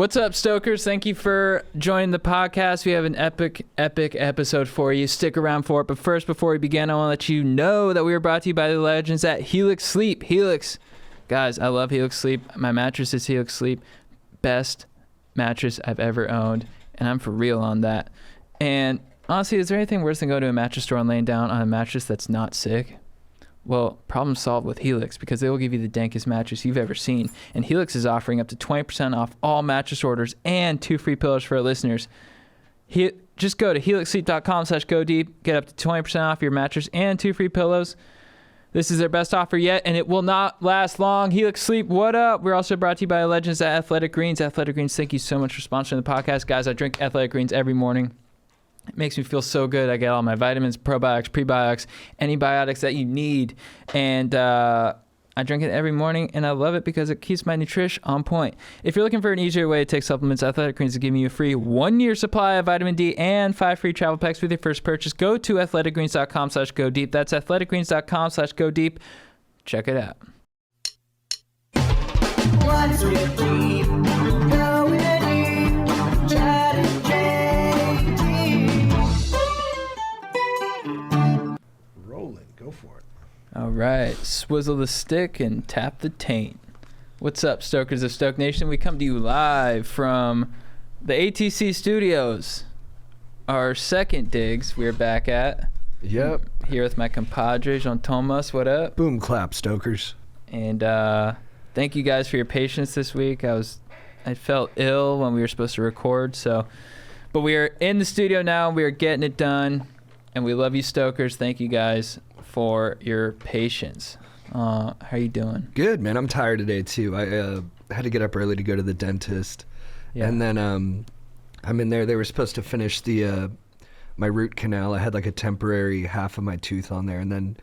What's up, Stokers? Thank you for joining the podcast. We have an epic episode for you. Stick around for it. But first, before we begin, I want to let you know that we are brought to you by the legends at Helix Sleep. Helix. Guys, I love Helix Sleep. My mattress is Helix Sleep. Best mattress I've ever owned. And I'm for real on that. And honestly, is there anything worse than going to a mattress store and laying down on a mattress that's not sick? Well, problem solved with Helix, because they will give you the dankest mattress you've ever seen. And Helix is offering up to 20% off all mattress orders and 2 free pillows for our listeners. Just go to helixsleep.com/go-deep, get up to 20% off your mattress and 2 free pillows. This is their best offer yet, and it will not last long. Helix Sleep, what up? We're also brought to you by Legends at Athletic Greens. Athletic Greens, thank you so much for sponsoring the podcast. Guys, I drink Athletic Greens every morning. It makes me feel so good. I get all my vitamins, probiotics, prebiotics, antibiotics that you need. And I drink it every morning, and I love it because it keeps my nutrition on point. If you're looking for an easier way to take supplements, Athletic Greens is giving you a free 1-year supply of vitamin D and 5 free travel packs with your first purchase. Go to athleticgreens.com/go-deep. That's athleticgreens.com/go-deep. Check it out. What's with deep? Going deep. Chatting Rolling, go for it. All right, swizzle the stick and tap the taint. What's up, Stokers of Stoke Nation? We come to you live from the ATC studios. Our second digs we're back at. Yep. Here with my compadre, Jean Thomas. What up? Boom clap, Stokers. And thank you guys for your patience this week. I felt ill when we were supposed to record, but we are in the studio now. We are getting it done, and we love you, Stokers. Thank you guys for your patience. How are you doing? Good, man. I'm tired today too. I had to get up early to go to the dentist, and then I'm in there. They were supposed to finish the my root canal. I had like a temporary half of my tooth on there, and then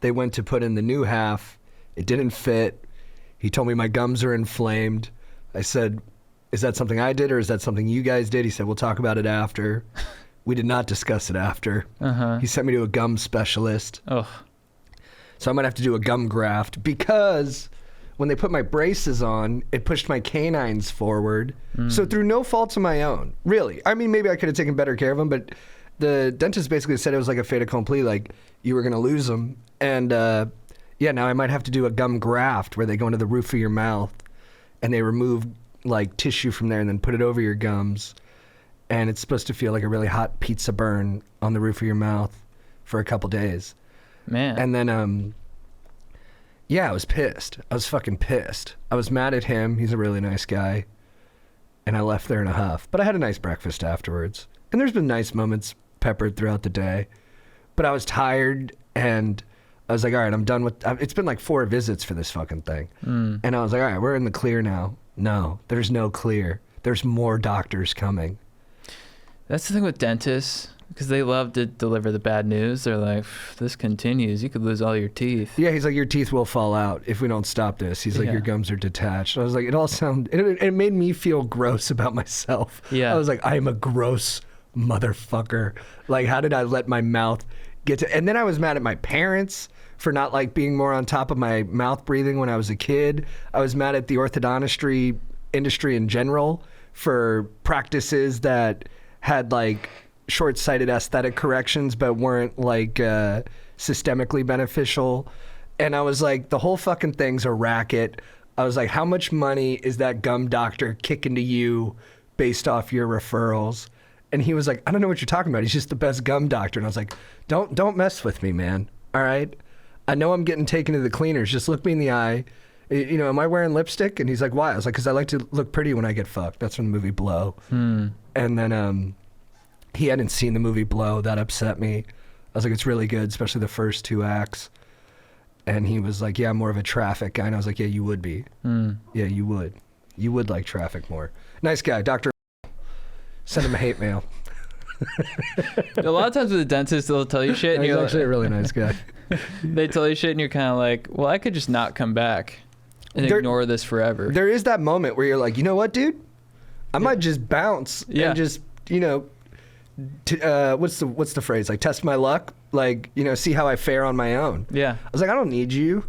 they went to put in the new half. It didn't fit. He told me my gums are inflamed. I said, "Is that something I did, or is that something you guys did?" He said, "We'll talk about it after." We did not discuss it after. He sent me to a gum specialist. Oh. So I might have to do a gum graft, because when they put my braces on, it pushed my canines forward. So through no faults of my own, really. I mean, maybe I could have taken better care of them, but the dentist basically said it was like a fait accompli, like you were going to lose them. And now I might have to do a gum graft where they go into the roof of your mouth and they remove like tissue from there and then put it over your gums. And it's supposed to feel like a really hot pizza burn on the roof of your mouth for a couple days. Man. And then, I was pissed. I was fucking pissed. I was mad at him. He's a really nice guy. And I left there in a huff. But I had a nice breakfast afterwards. And there's been nice moments peppered throughout the day. But I was tired, and I was like, all right, I'm done with... It's been like 4 visits for this fucking thing. And I was like, all right, we're in the clear now. No, there's no clear. There's more doctors coming. That's the thing with dentists, because they love to deliver the bad news. They're like, if this continues, you could lose all your teeth. Yeah, he's like, your teeth will fall out if we don't stop this. He's like, your gums are detached. I was like, it made me feel gross about myself. Yeah. I was like, I am a gross motherfucker. Like, how did I let my mouth get to... And then I was mad at my parents for not like being more on top of my mouth breathing when I was a kid. I was mad at the orthodontistry industry in general for practices that had like short-sighted aesthetic corrections but weren't like systemically beneficial. And I was like, the whole fucking thing's a racket. I was like, how much money is that gum doctor kicking to you based off your referrals? And he was like, I don't know what you're talking about. He's just the best gum doctor. And I was like, don't mess with me, man. All right? I know I'm getting taken to the cleaners. Just look me in the eye. You know, am I wearing lipstick? And he's like, why? I was like, because I like to look pretty when I get fucked. That's from the movie Blow. And then he hadn't seen the movie Blow. That upset me. I was like, it's really good, especially the first 2 acts. And he was like, yeah, I'm more of a Traffic guy. And I was like, yeah, you would be. Yeah, you would. You would like Traffic more. Nice guy, Dr. Send him a hate mail. A lot of times with the dentist, they'll tell you shit. And He's you're actually a really nice guy. They tell you shit, and you're kind of like, well, I could just not come back and ignore this forever. There is that moment where you're like, you know what, dude? I might just bounce and just, you know, what's the phrase? Like, test my luck? Like, you know, see how I fare on my own. Yeah. I was like, I don't need you.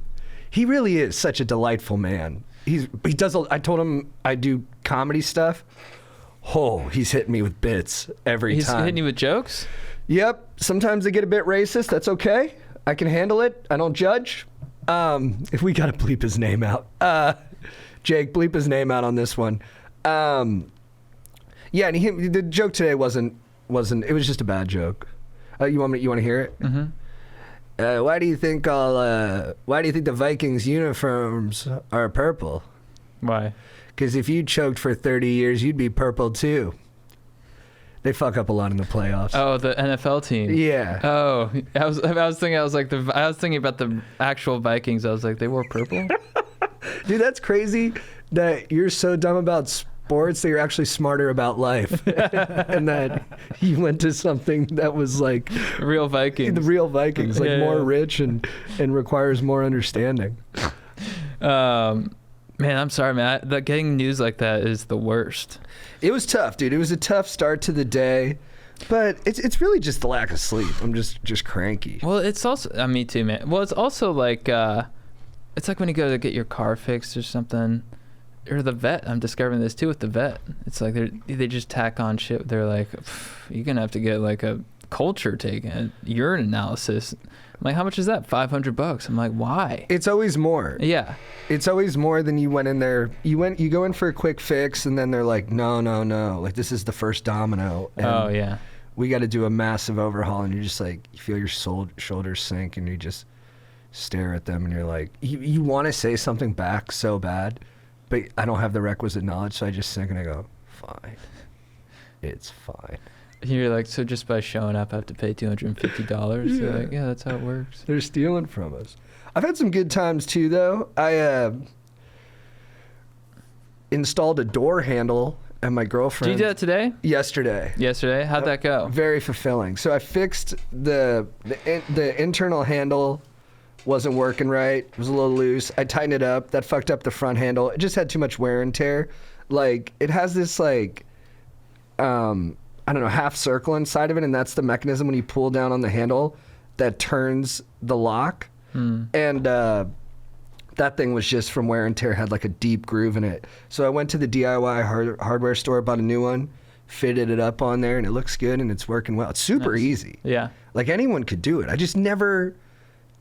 He really is such a delightful man. He does. I told him I do comedy stuff, he's hitting me with bits every He's time. hitting you with jokes? Yep. Sometimes they get a bit racist. That's okay. I can handle it. I don't judge. If we gotta bleep his name out, Jake, bleep his name out on this one. Yeah, and the joke today wasn't. It was just a bad joke. You want to hear it? Mm-hmm. Why do you think the Vikings uniforms are purple? Why? Because if you choked for 30 years, you'd be purple too. They fuck up a lot in the playoffs. Oh, the NFL team. Yeah. Oh, I was thinking about the actual Vikings. I was like, they wore purple. Dude, that's crazy that you're so dumb about sports that you're actually smarter about life. And that you went to something that was like Real Vikings. the real Vikings, like Yeah, more yeah. rich and requires more understanding. Man, I'm sorry, man. Getting news like that is the worst. It was tough, dude. It was a tough start to the day, but it's really just the lack of sleep. I'm just cranky. Well, it's also me too, man. Well, it's also like it's like when you go to get your car fixed or something, or the vet. I'm discovering this too with the vet. It's like they just tack on shit. They're like, you're gonna have to get like a culture taken, a urine analysis. I'm like, how much is that? $500. I'm like, why? It's always more. Yeah. It's always more than you went in there. You go in for a quick fix, and then they're like, no. Like, this is the first domino. And Oh yeah. we got to do a massive overhaul, and you're just like, you feel your shoulders sink, and you just stare at them, and you're like, you want to say something back so bad, but I don't have the requisite knowledge, so I just sink and I go, fine. It's fine. You're like, so just by showing up, I have to pay $250. They're like, yeah, that's how it works. They're stealing from us. I've had some good times too, though. I installed a door handle at my girlfriend. Did you do that today? Yesterday. Yesterday? How'd that go? Very fulfilling. So I fixed the internal handle. Wasn't working right. It was a little loose. I tightened it up. That fucked up the front handle. It just had too much wear and tear. Like, it has this like I don't know, half circle inside of it, and that's the mechanism when you pull down on the handle that turns the lock. And that thing was just from wear and tear, had like a deep groove in it. So I went to the DIY hardware store, bought a new one, fitted it up on there, and it looks good and it's working well. It's super Nice. easy. Yeah. Like, anyone could do it. I just never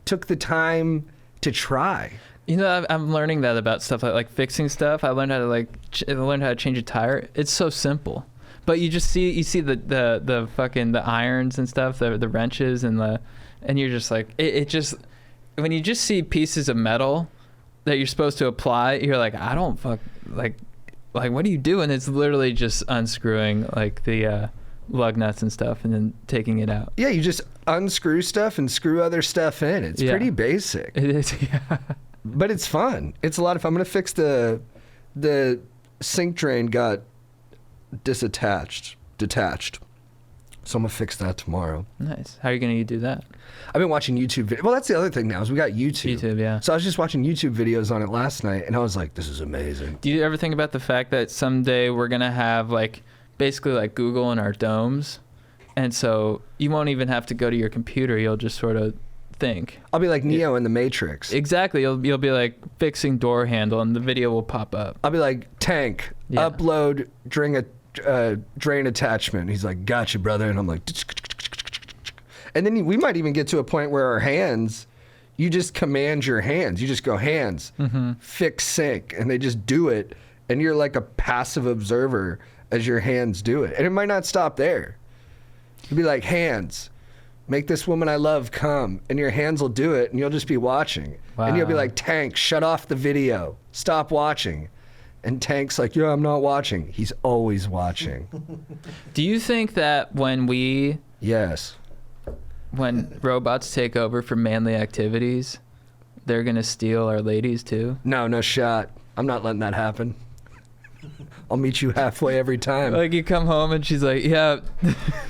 took the time to try. You know, I'm learning that about stuff like fixing stuff. I learned how to change a tire. It's so simple, but you see the fucking the irons and stuff, the wrenches and you're just like it just when you just see pieces of metal that you're supposed to apply, you're like, I don't like what are you doing? It's literally just unscrewing like the lug nuts and stuff and then taking it out. Yeah, you just unscrew stuff and screw other stuff in. It's pretty basic. It is, yeah. But it's fun. It's a lot of fun. I'm gonna fix the sink drain got detached. So I'm gonna fix that tomorrow. Nice. How are you gonna do that? I've been watching YouTube videos. Well, that's the other thing now is we got YouTube. YouTube, yeah. So I was just watching YouTube videos on it last night, and I was like, this is amazing. Do you ever think about the fact that someday we're gonna have like basically like Google in our domes, and so you won't even have to go to your computer. You'll just sort of think. I'll be like Neo in the Matrix. Exactly. You'll be like fixing door handle, and the video will pop up. I'll be like, tank, Yeah. upload drain attachment. He's like, gotcha, brother. And I'm like, and then we might even get to a point where our hands, you just command your hands. You just go hands, fix sink, and they just do it. And you're like a passive observer as your hands do it. And it might not stop there. You'll be like, hands, make this woman I love come. And your hands will do it, and you'll just be watching. And you'll be Wow. like, tank, shut off the video. Stop watching. And Tank's like, yeah, I'm not watching. He's always watching. Do you think that when Yes. robots take over for manly activities, they're gonna steal our ladies too? No shot. I'm not letting that happen. I'll meet you halfway every time. Like you come home and she's like, yeah,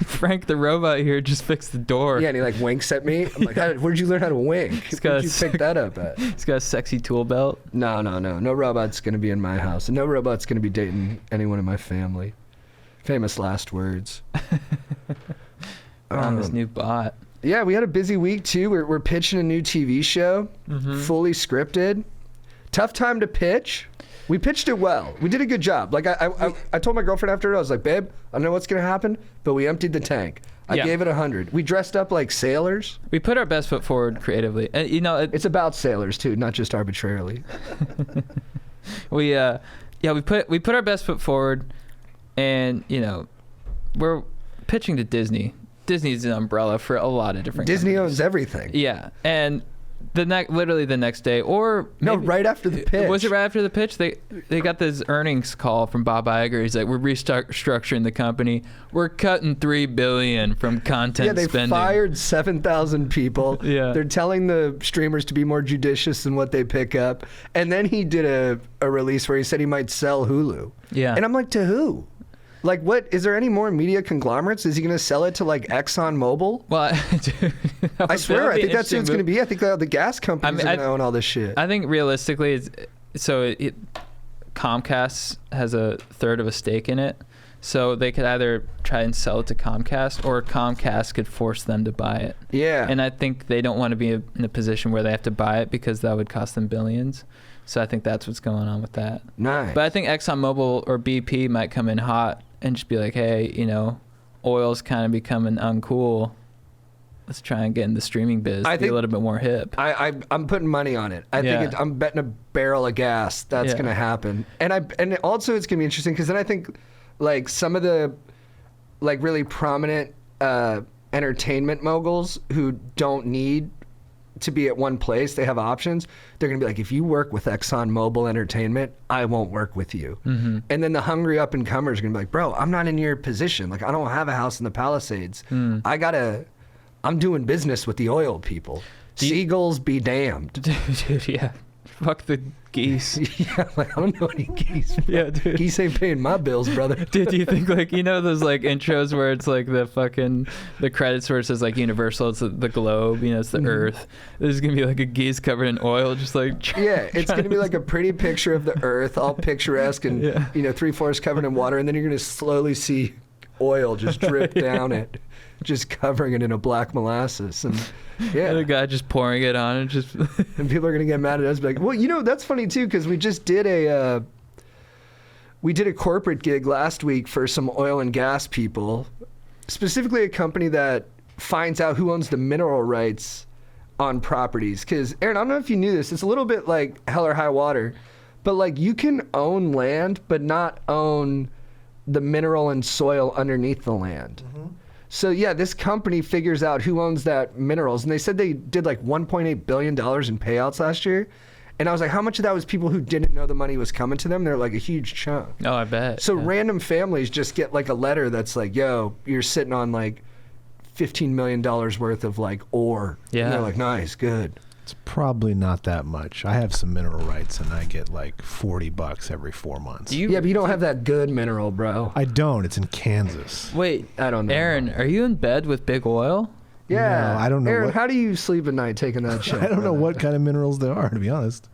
Frank the robot here just fixed the door. Yeah, and he like winks at me. I'm like, where'd you learn how to wink? got Where'd you a pick that up at? He's got a sexy tool belt. No. No robot's going to be in my house. And no robot's going to be dating anyone in my family. Famous last words. On this new bot. Yeah, we had a busy week too. We're pitching a new TV show, fully scripted. Tough time to pitch. We pitched it well. We did a good job. Like I told my girlfriend after it, I was like, babe, I don't know what's gonna happen, but we emptied the tank. I gave it 100. We dressed up like sailors. We put our best foot forward creatively, and you know, It's about sailors too, not just arbitrarily. we put our best foot forward, and you know, we're pitching to Disney. Disney's an umbrella for a lot of different. Disney companies. owns everything. Yeah, and literally the next day, or No, maybe, right after the pitch. Was it right after the pitch? They got this earnings call from Bob Iger. He's like, we're restructuring the company. We're cutting $3 billion from content Yeah, they spending. fired 7,000 people. Yeah. They're telling the streamers to be more judicious in what they pick up. And then he did a release where he said he might sell Hulu. Yeah. And I'm like, to who? Like, what? Is there any more media conglomerates? Is he going to sell it to, like, ExxonMobil? Well, dude, I swear, I think that's who it's going to be. be. I think the gas companies are going to own all this shit. I think realistically, Comcast has a third of a stake in it. So they could either try and sell it to Comcast, or Comcast could force them to buy it. Yeah. And I think they don't want to be in a position where they have to buy it because that would cost them billions. So I think that's what's going on with that. Nice. But I think ExxonMobil or BP might come in hot and just be like, hey, you know, oil's kind of becoming uncool. Let's try and get in the streaming biz. Be a little bit more hip. I'm putting money on it. I think I'm betting a barrel of gas that's going to happen. And also it's going to be interesting because then I think like some of the like really prominent entertainment moguls who don't need to be at one place, they have options. They're going to be like, if you work with ExxonMobil Entertainment, I won't work with you. Mm-hmm. And then the hungry up and comers are going to be like, bro, I'm not in your position. Like, I don't have a house in the Palisades. I'm doing business with the oil people. Seagulls be damned. Dude, yeah. Fuck the geese. Yeah, like, I don't know any geese. Yeah, dude. Geese ain't paying my bills, brother. Dude, do you think, like, you know those, like, intros where it's, like, the credits where it says, like, Universal, it's the globe, you know, it's the Earth. There's going to be, like, a geese covered in oil, just, like... Yeah, it's going to be, like, a pretty picture of the Earth, all picturesque and, you know, 3/4 covered in water, and then you're going to slowly see oil just drip down it, just covering it in a black molasses. And, yeah. The guy just pouring it on and just... And people are going to get mad at us, like, well, you know, that's funny, too, because we just did a corporate gig last week for some oil and gas people, specifically a company that finds out who owns the mineral rights on properties. Because, Aaron, I don't know if you knew this. It's a little bit like Hell or High Water, but, like, you can own land but not own the mineral and soil underneath the land. Mm-hmm. So, yeah, this company figures out who owns that minerals. And they said they did like $1.8 billion in payouts last year. And I was like, how much of that was people who didn't know the money was coming to them? They're like a huge chunk. Oh, I bet. So random families just get like a letter that's like, yo, you're sitting on like $15 million worth of like ore. Yeah. And they're like, nice, good. It's probably not that much. I have some mineral rights, and I get like $40 every 4 months. Yeah, but you don't have that good mineral, bro. I don't. It's in Kansas. Wait, I don't know. Aaron, are you in bed with Big Oil? Yeah. No, I don't know. Aaron, how do you sleep at night taking that shit? I don't know what kind of minerals they are, to be honest.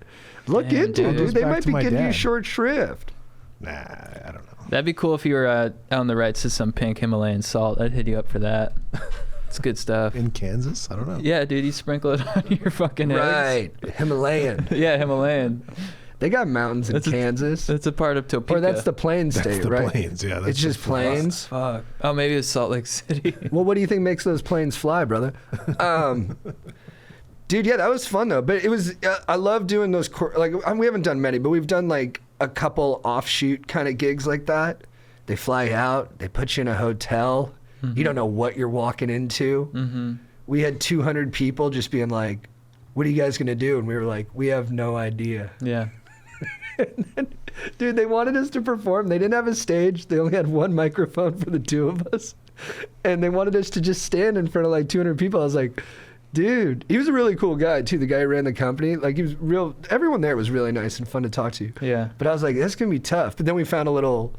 Look Damn, into it, dude. dude. They Goes back might to be my getting you dad. short shrift. Nah, I don't know. That'd be cool if you were on the rights to some pink Himalayan salt. I'd hit you up for that. It's good stuff. In Kansas? I don't know. Yeah, dude, you sprinkle it on your fucking eggs. Right. Himalayan. Yeah, Himalayan. They got mountains in Kansas. That's a part of Topeka. Or that's the Plains That's state, the right? plains, yeah. That's It's just plains. Fuck. Oh, maybe it's Salt Lake City. Well, what do you think makes those planes fly, brother? Dude, yeah, that was fun though. But it was, I love doing those, we haven't done many, but we've done like a couple offshoot kind of gigs like that. They fly out, they put you in a hotel. Mm-hmm. You don't know what you're walking into. Mm-hmm. We had 200 people just being like, what are you guys going to do? And we were like, we have no idea. Yeah. And then, dude, they wanted us to perform. They didn't have a stage. They only had one microphone for the two of us. And they wanted us to just stand in front of like 200 people. I was like, dude, he was a really cool guy too. The guy who ran the company, like he was real. Everyone there was really nice and fun to talk to. Yeah. But I was like, that's going to be tough. But then we found a little,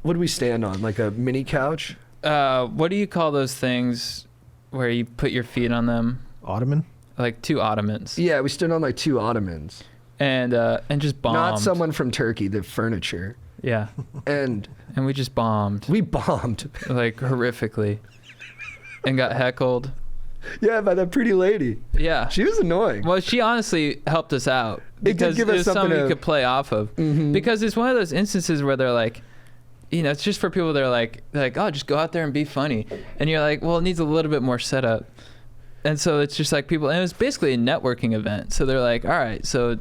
what did we stand on? Like a mini couch? What do you call those things where you put your feet on them? Ottoman? Like two ottomans. Yeah, we stood on like two ottomans. And just bombed. Not someone from Turkey, the furniture. Yeah. And we just bombed. We bombed. Like horrifically. And got heckled. Yeah, by that pretty lady. Yeah. She was annoying. Well, she honestly helped us out did because give it us was something something to- you could play off of. Because it's one of those instances where they're like, you know, it's just for people that are like, oh, just go out there and be funny. And you're like, well, it needs a little bit more setup. And so it's just like people, and it was basically a networking event. So they're like, all right, so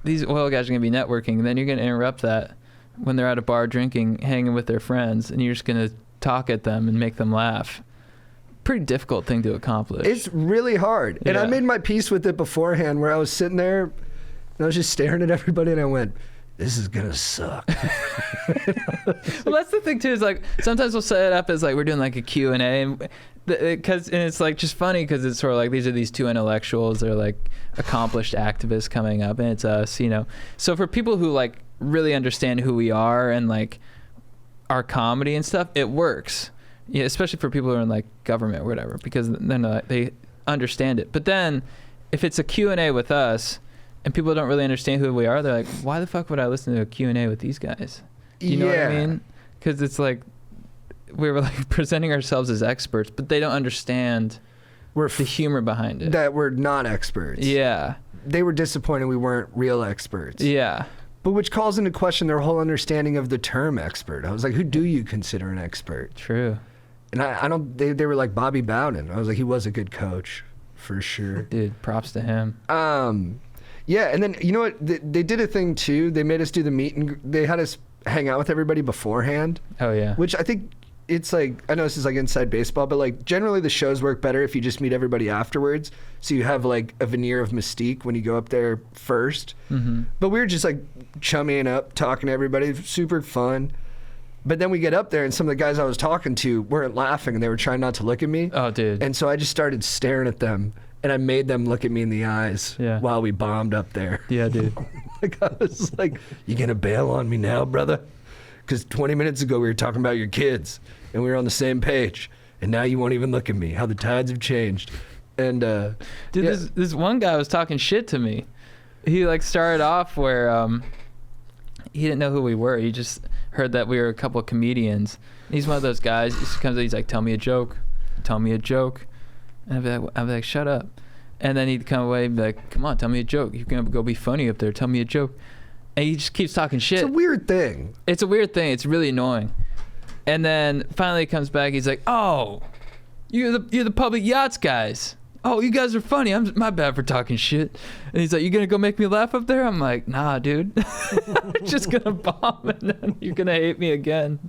these oil guys are going to be networking. And then you're going to interrupt that when they're at a bar drinking, hanging with their friends, and you're just going to talk at them and make them laugh. Pretty difficult thing to accomplish. It's really hard. And I Yeah. made my peace with it beforehand where I was sitting there and I was just staring at everybody and I went, this is going to suck. Well, that's the thing too, is like sometimes we'll set it up as like we're doing like a Q&A and it's like just funny because it's sort of like these are these two intellectuals, they're like accomplished activists coming up, and it's us, you know. So for people who like really understand who we are and like our comedy and stuff, it works. Yeah, especially for people who are in like government or whatever, because then they understand it. But then if it's a Q&A with us and people don't really understand who we are, they're like, why the fuck would I listen to a Q&A with these guys? Do you know what I mean? Because it's like we were like presenting ourselves as experts, but they don't understand We're the humor behind it. that we're not experts. Yeah. They were disappointed we weren't real experts. Yeah. But which calls into question their whole understanding of the term expert. I was like, who do you consider an expert? True. And I don't, they were like Bobby Bowden. I was like, he was a good coach for sure. Dude, props to him. Yeah, and then you know what? They did a thing too. They made us do the meet and they had us hang out with everybody beforehand. Oh, yeah. Which I think it's like, I know this is like inside baseball, but like generally the shows work better if you just meet everybody afterwards. So you have like a veneer of mystique when you go up there first. But we were just like chumming up, talking to everybody, super fun. But then we get up there and some of the guys I was talking to weren't laughing and they were trying not to look at me. Oh, dude. And so I just started staring at them and I made them look at me in the eyes Yeah. while we bombed up there. Yeah, dude. Like I was like, you gonna bail on me now, brother? Because 20 minutes ago we were talking about your kids and we were on the same page. And now you won't even look at me. How the tides have changed. And Dude, yeah. this one guy was talking shit to me. He like started off where he didn't know who we were. He just heard that we were a couple of comedians. He's one of those guys. He just comes in, he's like, tell me a joke. Tell me a joke. And I'd be like, shut up. And then he'd come away and be like, come on, tell me a joke. You can go be funny up there. Tell me a joke. And he just keeps talking shit. It's a weird thing. It's a weird thing. It's really annoying. And then finally he comes back. He's like, oh, you're the public yachts guys. Oh, you guys are funny. My bad for talking shit. And he's like, you gonna go make me laugh up there? I'm like, nah, dude. I'm just gonna bomb and then you're gonna hate me again.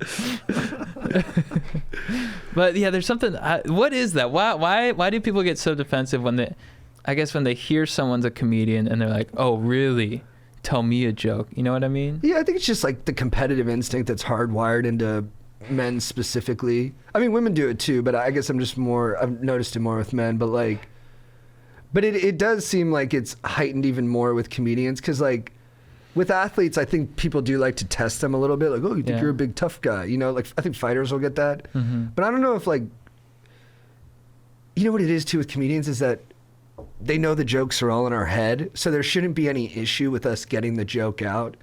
But yeah, there's something. What is that? Why do people get so defensive when they hear someone's a comedian and they're like, oh, really? Tell me a joke. You know what I mean? Yeah, I think it's just like the competitive instinct that's hardwired into men specifically. I mean, women do it too, but I guess I've noticed it more with men, but it does seem like it's heightened even more with comedians because like with athletes, I think people do like to test them a little bit. Like, oh, you think you're a big tough guy? You know, like I think fighters will get that. But I don't know if like, you know what it is too with comedians is that they know the jokes are all in our head, so there shouldn't be any issue with us getting the joke out.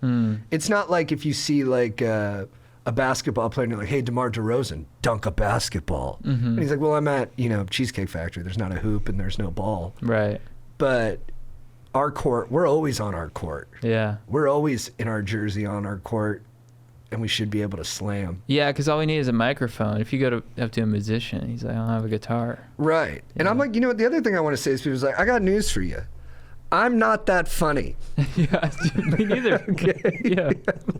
It's not like if you see like a basketball player and you're like, hey, DeMar DeRozan, dunk a basketball. And he's like, well, I'm at, Cheesecake Factory. There's not a hoop and there's no ball. Right. But our court, we're always on our court. Yeah. We're always in our jersey on our court, and we should be able to slam. Yeah, because all we need is a microphone. If you go up to a musician, he's like, I don't have a guitar. Right. And I'm like, the other thing I want to say is people's like, I got news for you. I'm not that funny. Yeah, me neither. Okay. Yeah.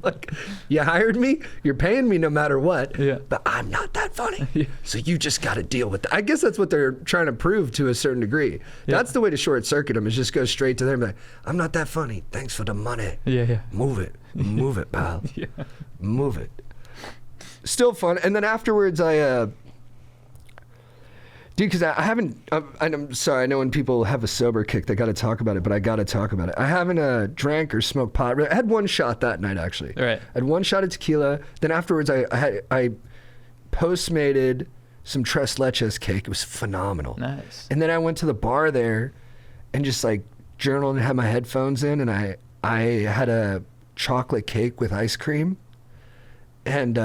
Like, you hired me, you're paying me no matter what, Yeah. but I'm not that funny. Yeah. So you just got to deal with that. I guess that's what they're trying to prove to a certain degree. Yeah. That's the way to short circuit them, is just go straight to them and be like, I'm not that funny. Thanks for the money. Yeah. Move it. Move it, pal. Yeah. Move it. Still fun. And then afterwards, dude, because I haven't, I'm sorry, I know when people have a sober kick, they got to talk about it, but I got to talk about it. I haven't drank or smoked pot. I had one shot that night, actually. Right. I had one shot of tequila. Then afterwards, I Postmated some tres leches cake. It was phenomenal. Nice. And then I went to the bar there and just like journaled and had my headphones in, and I had a chocolate cake with ice cream. And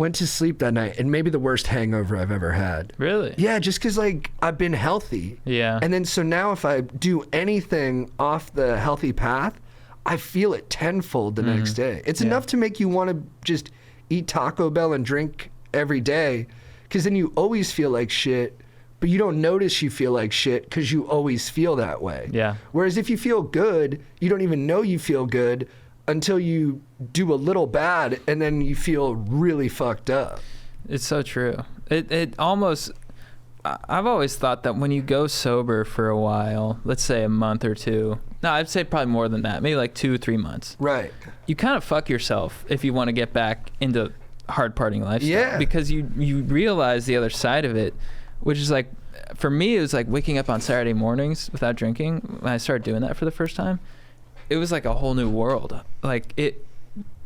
went to sleep that night and maybe the worst hangover I've ever had. Really? Yeah, just because like I've been healthy. Yeah. And then so now if I do anything off the healthy path, I feel it tenfold the next day. It's enough to make you want to just eat Taco Bell and drink every day, because then you always feel like shit, but you don't notice you feel like shit because you always feel that way. Yeah. Whereas if you feel good, you don't even know you feel good until you do a little bad, and then you feel really fucked up. It's so true. It almost, I've always thought that when you go sober for a while, let's say a month or two, no, I'd say probably more than that, maybe like 2-3 months. Right. You kind of fuck yourself if you want to get back into hard partying lifestyle. Yeah. Because you realize the other side of it, which is like, for me, it was like waking up on Saturday mornings without drinking. When I started doing that for the first time, it was like a whole new world. Like it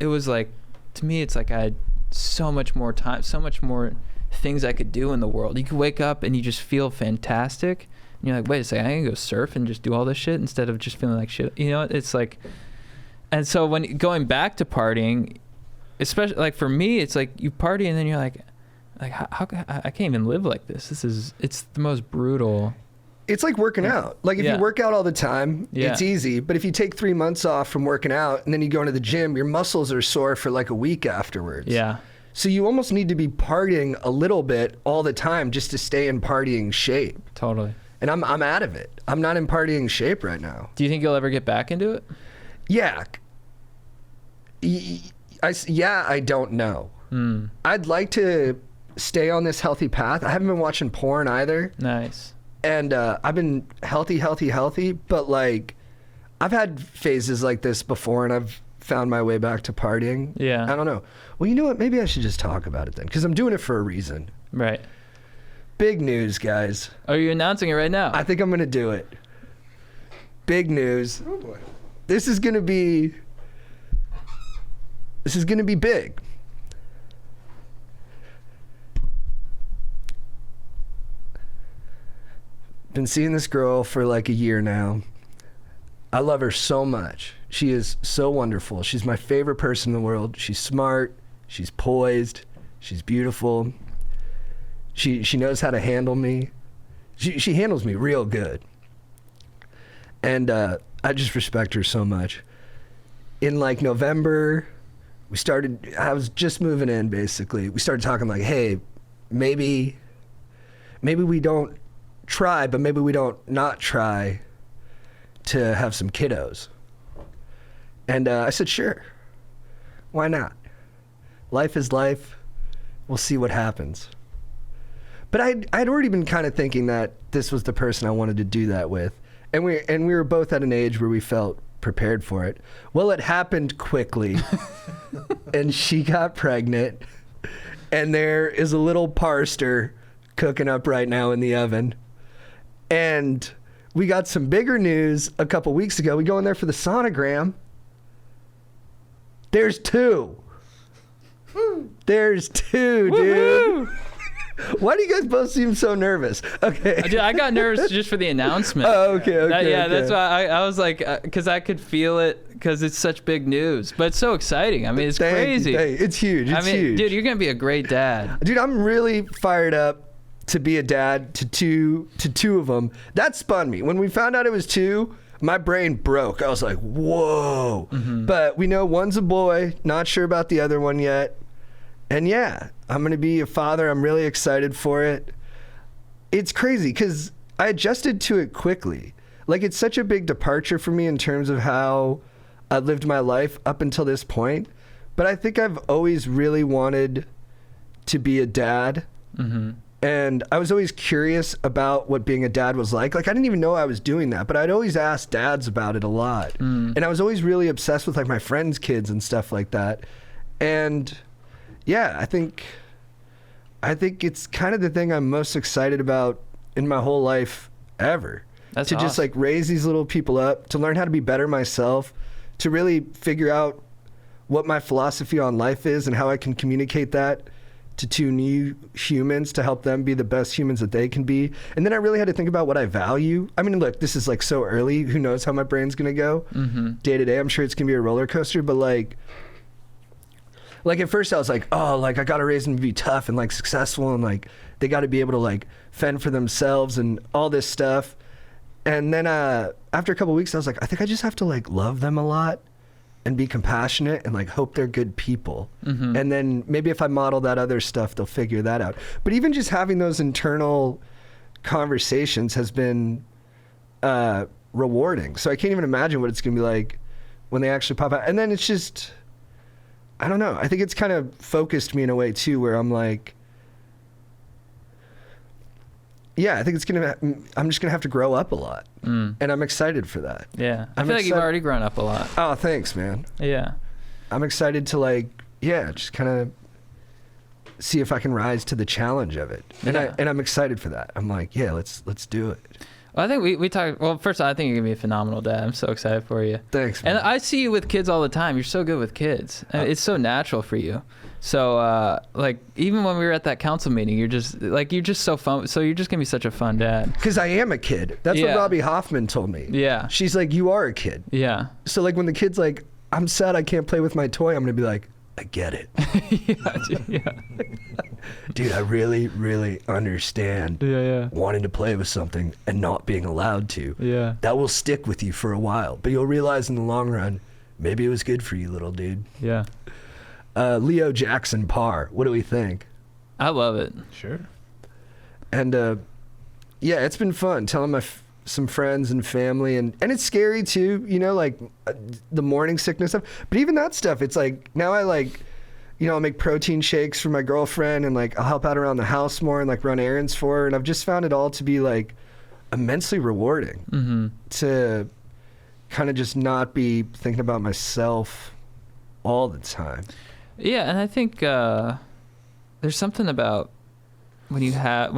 was like, to me, it's like I had so much more time, so much more things I could do in the world. You could wake up and you just feel fantastic. And you're like, wait a second, I can go surf and just do all this shit instead of just feeling like shit. You know, it's like, and so when going back to partying, especially like for me, it's like you party and then you're like how I can't even live like this. It's the most brutal. It's like working out. Like if you work out all the time, it's easy. But if you take 3 months off from working out and then you go into the gym, your muscles are sore for like a week afterwards. Yeah. So you almost need to be partying a little bit all the time just to stay in partying shape. Totally. And I'm out of it. I'm not in partying shape right now. Do you think you'll ever get back into it? Yeah. I don't know. I'd like to stay on this healthy path. I haven't been watching porn either. Nice. And I've been healthy, but like I've had phases like this before and I've found my way back to partying. Yeah. I don't know. Well, you know what? Maybe I should just talk about it then, because I'm doing it for a reason. Right. Big news, guys. Are you announcing it right now? I think I'm going to do it. Big news. Oh boy. This is going to be big. Been seeing this girl for like a year now. I love her so much. She is so wonderful. She's my favorite person in the world. She's smart. She's poised. She's beautiful. She knows how to handle me. She handles me real good. And I just respect her so much. In like November, I was just moving in basically. We started talking like, hey, maybe we don't try, but maybe we don't not try to have some kiddos. And I said, sure. Why not? Life is life. We'll see what happens. But I'd already been kind of thinking that this was the person I wanted to do that with. And we were both at an age where we felt prepared for it. Well, it happened quickly. And she got pregnant. And there is a little parster cooking up right now in the oven. And we got some bigger news a couple weeks ago. We go in there for the sonogram. There's two. There's two, dude. Why do you guys both seem so nervous? Okay. Dude, I got nervous just for the announcement. Oh, okay. That's why I was like, because I could feel it, because it's such big news. But it's so exciting. I mean, it's crazy. It's huge. It's huge. Dude, you're going to be a great dad. Dude, I'm really fired up to be a dad to two of them. That spun me. When we found out it was two, my brain broke. I was like, whoa. Mm-hmm. But we know one's a boy, not sure about the other one yet. And yeah, I'm going to be a father. I'm really excited for it. It's crazy because I adjusted to it quickly. Like, it's such a big departure for me in terms of how I lived my life up until this point. But I think I've always really wanted to be a dad. Mm-hmm. And I was always curious about what being a dad was like. Like, I didn't even know I was doing that, but I'd always ask dads about it a lot. And I was always really obsessed with like my friends' kids and stuff like that. And yeah, I think it's kind of the thing I'm most excited about in my whole life ever. That's to awesome. Just like raise these little people up, to learn how to be better myself, to really figure out what my philosophy on life is and how I can communicate that to two new humans to help them be the best humans that they can be. And then I really had to think about what I value. I mean, look, this is like so early. Who knows how my brain's going to go day to day. I'm sure it's going to be a roller coaster, but like Like at first I was like, oh, like I got to raise them to be tough and like successful and like they got to be able to like fend for themselves and all this stuff. And then after a couple of weeks, I was like, I think I just have to like love them a lot and be compassionate and like hope they're good people. Mm-hmm. And then maybe if I model that other stuff, they'll figure that out. But even just having those internal conversations has been rewarding. So I can't even imagine what it's going to be like when they actually pop out. And then it's just, I don't know. I think it's kind of focused me in a way too, where I'm like, yeah, I think I'm just going to have to grow up a lot. And I'm excited for that. Yeah. I feel like you've already grown up a lot. Oh, thanks, man. Yeah. I'm excited to like, yeah, just kind of see if I can rise to the challenge of it. And Yeah. I'm excited for that. I'm like, yeah, let's do it. Well, I think we talked. Well, first, I think you're gonna be a phenomenal dad. I'm so excited for you. Thanks, man. And I see you with kids all the time. You're so good with kids. And it's so natural for you. So, like, even when we were at that council meeting, you're just so fun. So you're just gonna be such a fun dad. Because I am a kid. That's what Yeah. Robbie Hoffman told me. Yeah. She's like, you are a kid. Yeah. So like when the kid's like, I'm sad I can't play with my toy, I'm gonna be like, I get it. Yeah. Dude, yeah. Dude, I really, really understand Yeah. wanting to play with something and not being allowed to. Yeah. That will stick with you for a while, but you'll realize in the long run, maybe it was good for you, little dude. Yeah. Leo Jackson Parr, what do we think? I love it. Sure. And yeah, it's been fun telling some friends and family, and it's scary too, you know, like the morning sickness stuff. But even that stuff, it's like now I like, you know, I'll make protein shakes for my girlfriend and like I'll help out around the house more and like run errands for her. And I've just found it all to be like immensely rewarding to kind of just not be thinking about myself all the time. Yeah, and I think there's something about when you have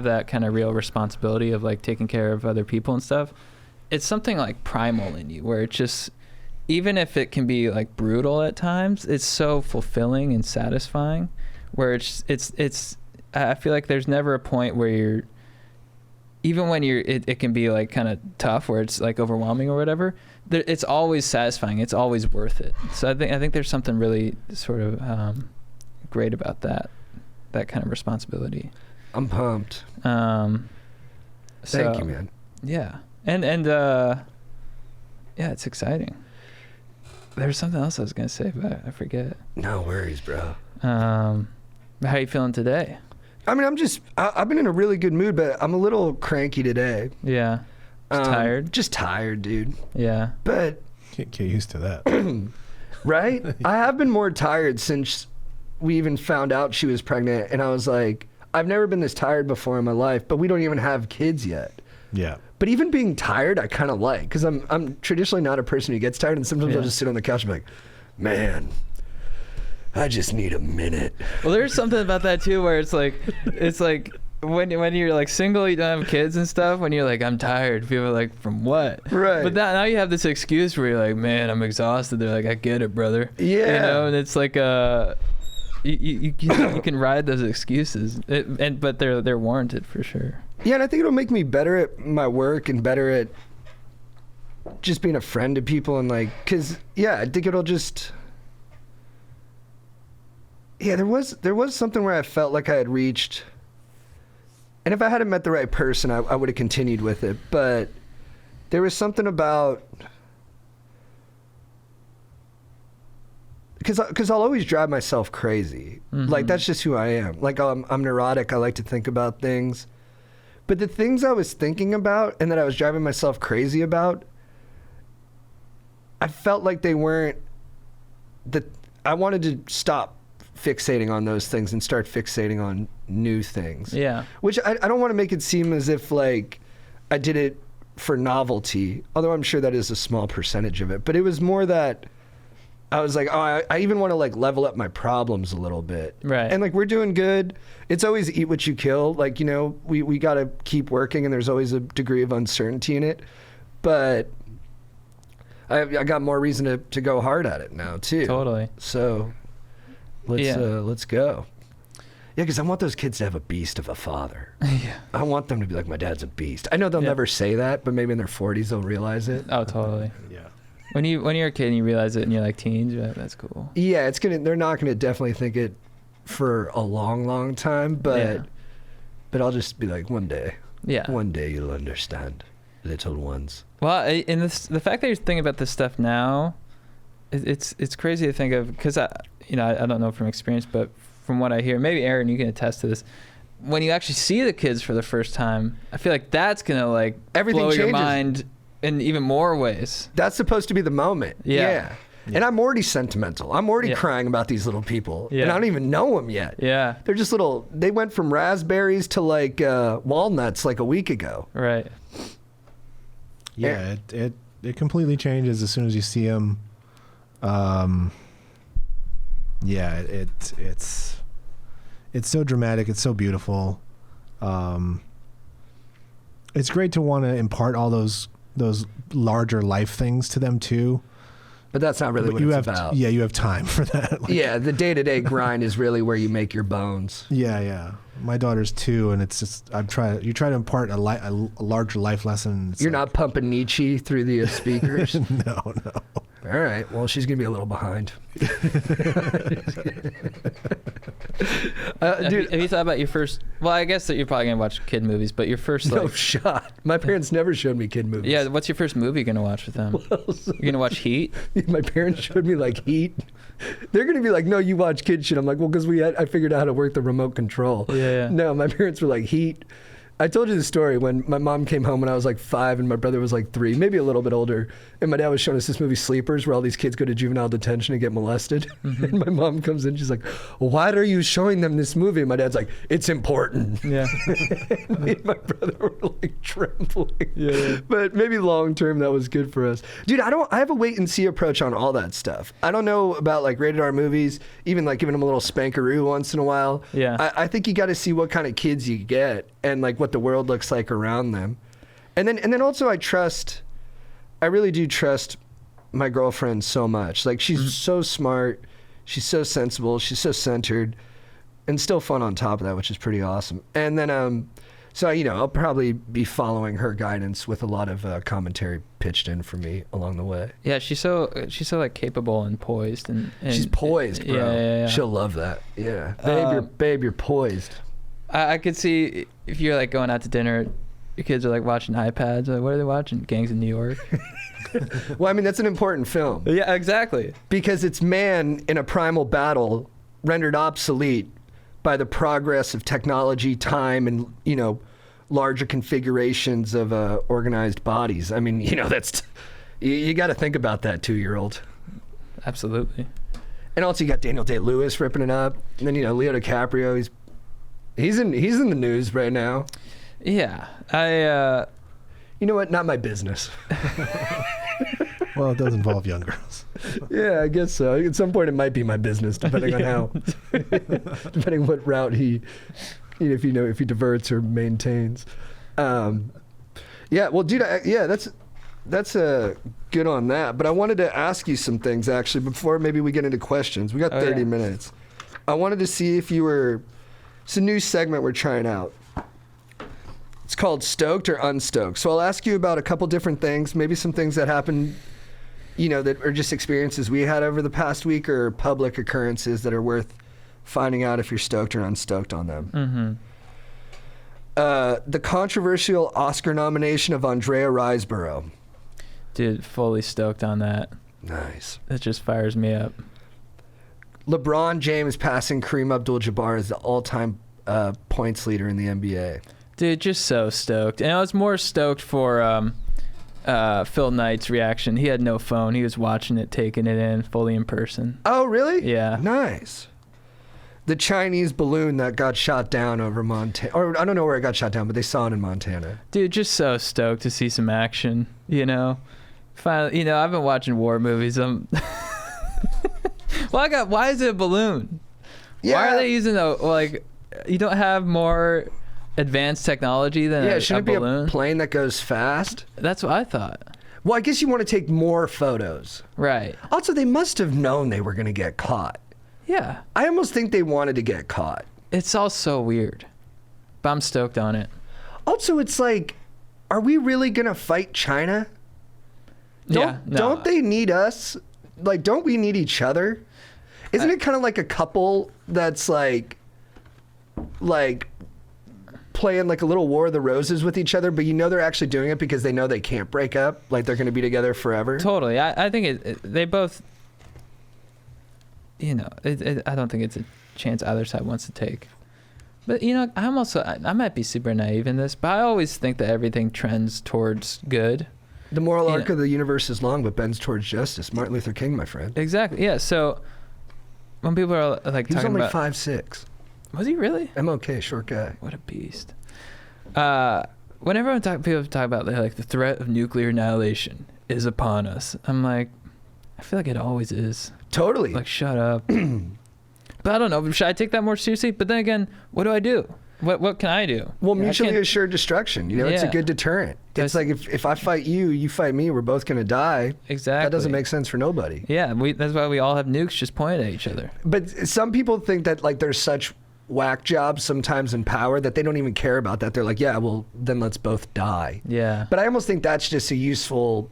that kind of real responsibility of like taking care of other people and stuff. It's something like primal in you, where it just, even if it can be like brutal at times, it's so fulfilling and satisfying. Where it's I feel like there's never a point where you're, even when it can be like kind of tough, where it's like overwhelming or whatever. It's always satisfying. It's always worth it. So I think there's something really sort of great about that kind of responsibility. I'm pumped. Thank Thank you, man. Yeah, and yeah, it's exciting. There's something else I was gonna say, but I forget. No worries, bro. How you feeling today? I mean, I've been in a really good mood, but I'm a little cranky today. Yeah, tired. Just tired, dude. Yeah, But, Can't get used to that. right? I have been more tired since we even found out she was pregnant. And I was like, I've never been this tired before in my life, but we don't even have kids yet. Yeah. But even being tired, I kind of like, because I'm traditionally not a person who gets tired. And sometimes I'll just sit on the couch and be like, man, I just need a minute. well, there's something about that too, where it's like when you're like single, you don't have kids and stuff. When you're like, I'm tired, people are like, from what? Right. But now you have this excuse where you're like, man, I'm exhausted. They're like, I get it, brother. Yeah. You know, and it's like you can ride those excuses, but they're warranted for sure. Yeah, and I think it'll make me better at my work and better at just being a friend to people and like, because yeah, I think it'll just. Yeah, there was something where I felt like I had reached, and if I hadn't met the right person, I would have continued with it. But there was something about, because I'll always drive myself crazy. Like that's just who I am. Like I'm neurotic. I like to think about things, but the things I was thinking about and that I was driving myself crazy about, I felt like they weren't. I wanted to stop fixating on those things and start fixating on new things. Yeah. Which I don't want to make it seem as if like I did it for novelty, although I'm sure that is a small percentage of it. But it was more that I was like, oh, I even want to like level up my problems a little bit. Right. And like we're doing good. It's always eat what you kill. Like, you know, we got to keep working and there's always a degree of uncertainty in it. But I got more reason to go hard at it now too. Totally. So let's go. Yeah, because I want those kids to have a beast of a father. Yeah. I want them to be like, my dad's a beast. I know they'll Yeah. never say that, but maybe in their 40s they'll realize it. Oh, totally. Yeah. When you're a kid and you realize it and you're like teens, you're like, that's cool. Yeah, they're not gonna definitely think it for a long time, but I'll just be like, one day you'll understand, little ones. Well, and the fact that you're thinking about this stuff now, it's crazy to think of, because I don't know from experience, but from what I hear, maybe Aaron, you can attest to this. When you actually see the kids for the first time, I feel like that's gonna like Everything blow changes. your mind in even more ways. That's supposed to be the moment. Yeah. And I'm already sentimental. I'm already crying about these little people. Yeah. And I don't even know them yet. Yeah. They're just they went from raspberries to like walnuts like a week ago. Right. Yeah, it completely changes as soon as you see them. Yeah, it's so dramatic. It's so beautiful. It's great to want to impart all those larger life things to them too. But that's not really what it's about. Yeah, you have time for that. Like, yeah, the day-to-day grind is really where you make your bones. Yeah. My daughter's 2, and it's just you try to impart a larger life lesson. You're not pumping Nietzsche through the speakers? No. All right. Well, she's going to be a little behind. Dude, have you thought about your first... Well, I guess that you're probably going to watch kid movies, but your first... No shot. My parents never showed me kid movies. Yeah, what's your first movie you're going to watch with them? You're going to watch Heat? My parents showed me like Heat. They're going to be like, no, you watch kid shit. I'm like, well, because I figured out how to work the remote control. Yeah. No, my parents were like, Heat. I told you the story when my mom came home when I was like 5 and my brother was like 3, maybe a little bit older. And my dad was showing us this movie Sleepers, where all these kids go to juvenile detention and get molested. Mm-hmm. And my mom comes in, she's like, why are you showing them this movie? And my dad's like, it's important. Yeah. Me and my brother were like trembling. Yeah. But maybe long term that was good for us. Dude, I have a wait and see approach on all that stuff. I don't know about like rated R movies, even like giving them a little spankaroo once in a while. Yeah. I think you got to see what kind of kids you get and like what the world looks like around them. And then also I really do trust my girlfriend so much. Like she's so smart, she's so sensible, she's so centered, and still fun on top of that, which is pretty awesome. And then so I'll probably be following her guidance with a lot of commentary pitched in for me along the way. Yeah, she's so like capable and poised and she's poised, bro. Yeah. She'll love that. Yeah. Babe, you're poised. I could see if you're like going out to dinner, your kids are like watching iPads. Like, what are they watching? Gangs in New York. Well, I mean, that's an important film. Yeah, exactly. Because it's man in a primal battle rendered obsolete by the progress of technology, time, and, larger configurations of organized bodies. I mean, that's... You got to think about that 2-year-old. Absolutely. And also you got Daniel Day-Lewis ripping it up. And then, Leo DiCaprio, he's in the news right now. Yeah. You know what? Not my business. Well, it does involve young girls. Yeah, I guess so. At some point, it might be my business, depending on how, depending what route if he diverts or maintains. Yeah. Well, dude. That's good on that. But I wanted to ask you some things actually before maybe we get into questions. We got 30 minutes. I wanted to see if you were. It's a new segment we're trying out. It's called Stoked or Unstoked. So I'll ask you about a couple different things, maybe some things that happened, that are just experiences we had over the past week or public occurrences that are worth finding out if you're stoked or unstoked on them. Mm-hmm. The controversial Oscar nomination of Andrea Riseborough. Dude, fully stoked on that. Nice. That just fires me up. LeBron James passing Kareem Abdul-Jabbar as the all-time points leader in the NBA. Dude, just so stoked. And I was more stoked for Phil Knight's reaction. He had no phone. He was watching it, taking it in fully in person. Oh, really? Yeah. Nice. The Chinese balloon that got shot down over Montana. Or I don't know where it got shot down, but they saw it in Montana. Dude, just so stoked to see some action, Finally, I've been watching war movies. Why is it a balloon? Yeah. Why are they using you don't have more advanced technology than a shouldn't balloon? It be a plane that goes fast? That's what I thought. Well, I guess you want to take more photos. Right. Also, they must have known they were going to get caught. Yeah. I almost think they wanted to get caught. It's all so weird. But I'm stoked on it. Also, it's like, are we really going to fight China? Don't they need us? Like, don't we need each other? Isn't it kind of like a couple that's like playing like a little War of the Roses with each other, but you know they're actually doing it because they know they can't break up, like they're going to be together forever? Totally. I think they both, I don't think it's a chance either side wants to take. But, I might be super naive in this, but I always think that everything trends towards good. The moral arc of the universe is long, but bends towards justice. Martin Luther King, my friend. Exactly. Yeah. So when people are like he was talking only about 5'6". Was he really? MLK, short guy. What a beast. Whenever people talk about like the threat of nuclear annihilation is upon us, I'm like, I feel like it always is. Totally. Like, shut up. But I don't know. Should I take that more seriously? But then again, what do I do? What can I do? Well, mutually assured destruction. It's a good deterrent. It's like if I fight you, you fight me, we're both going to die. Exactly. That doesn't make sense for nobody. Yeah, that's why we all have nukes just pointed at each other. But some people think that like there's such whack jobs sometimes in power that they don't even care about that. They're like, yeah, well, then let's both die. Yeah. But I almost think that's just a useful